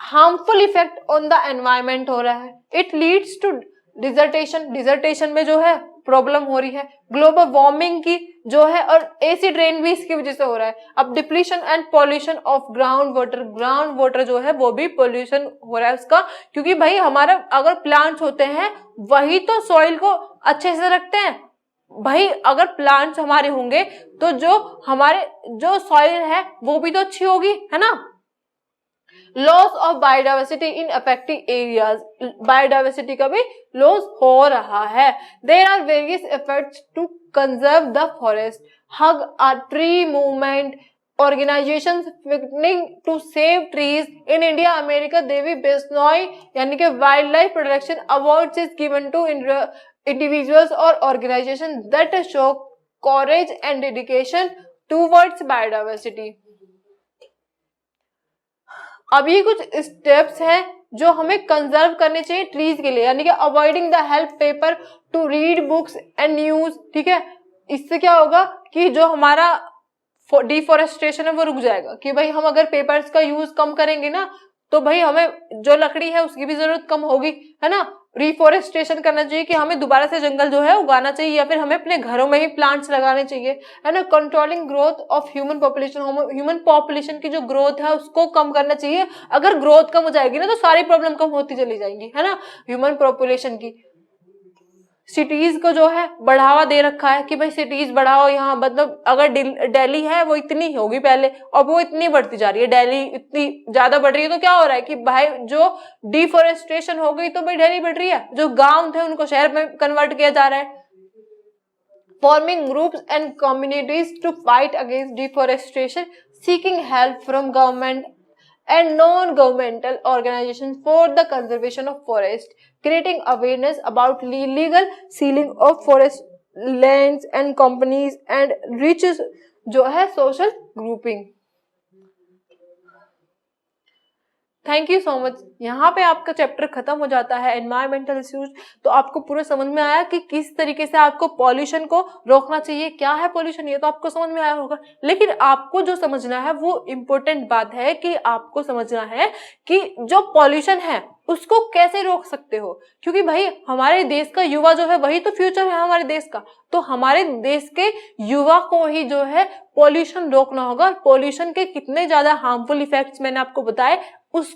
harmful effect on the environment हो रहा है। It leads to desertification, desertification में जो है प्रॉब्लम हो रही है, ग्लोबल वार्मिंग की जो है, और एसिड रेन भी इसकी वजह से हो रहा है। अब depletion and pollution of ground water, ground water जो है वो भी पॉल्यूशन हो रहा है उसका, क्योंकि भाई हमारा अगर प्लांट्स होते हैं वही तो सॉइल को अच्छे से रखते हैं। भाई अगर प्लांट्स हमारे होंगे तो जो हमारे जो सॉइल है वो भी तो अच्छी होगी, है ना। Loss of biodiversity in affected areas, biodiversity का भी लॉस हो रहा है। There are various efforts to conserve the forest, hug a tree movement, organizations working to save trees in India, America, Devi Besnoy यानी कि wild life protection awards is given to individuals or organizations that show courage and dedication towards biodiversity. अभी कुछ steps हैं जो हमें conserve करने चाहिए trees के लिए, यानी कि avoiding the help paper two read books and news, ठीक है। इससे क्या होगा कि जो हमारा डिफोरेस्टेशन है वो रुक जाएगा, कि भाई हम अगर पेपर्स का यूज कम करेंगे ना तो भाई हमें जो लकड़ी है उसकी भी जरूरत कम होगी, है ना। रिफोरेस्टेशन करना चाहिए कि हमें दोबारा से जंगल जो है उगाना चाहिए, या फिर हमें अपने घरों में ही प्लांट्स लगाने चाहिए, है ना। Controlling growth of human population, human population की जो ग्रोथ है उसको कम करना चाहिए। अगर ग्रोथ कम हो जाएगी ना तो सारी प्रॉब्लम कम होती चली जाएंगी, है ना, ह्यूमन पॉपुलेशन की। सिटीज को जो है बढ़ावा दे रखा है कि भाई सिटीज बढ़ाओ, यहाँ मतलब अगर दिल्ली है वो इतनी होगी पहले और वो इतनी बढ़ती जा रही है, दिल्ली इतनी ज्यादा बढ़ रही है, तो क्या हो रहा है कि भाई जो डिफोरेस्टेशन हो गई तो भाई दिल्ली बढ़ रही है, जो गांव थे उनको शहर में कन्वर्ट किया जा रहा है। Forming groups and communities to fight against deforestation, seeking help from government and non-governmental organizations for the conservation of forest, creating awareness about illegal sealing of forest lands and companies and reaches जो है social grouping। Thank you so much. यहाँ पे आपका chapter खत्म हो जाता है environmental issues. तो आपको पूरा समझ में आया कि किस तरीके से आपको पॉल्यूशन को रोकना चाहिए, क्या है पॉल्यूशन, ये तो आपको समझ में आया होगा। लेकिन आपको जो समझना है वो इम्पोर्टेंट बात है कि आपको समझना है कि जो पॉल्यूशन है उसको कैसे रोक सकते हो, क्योंकि भाई हमारे देश का युवा जो है वही तो फ्यूचर है हमारे देश का। तो हमारे देश के युवा को ही जो है पॉल्यूशन रोकना होगा। पॉल्यूशन के कितने ज्यादा हार्मफुल इफेक्ट्स मैंने आपको बताए, उस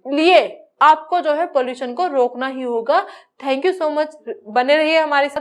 लिए आपको जो है पॉल्यूशन को रोकना ही होगा। थैंक यू सो मच, बने रहिए हमारे साथ।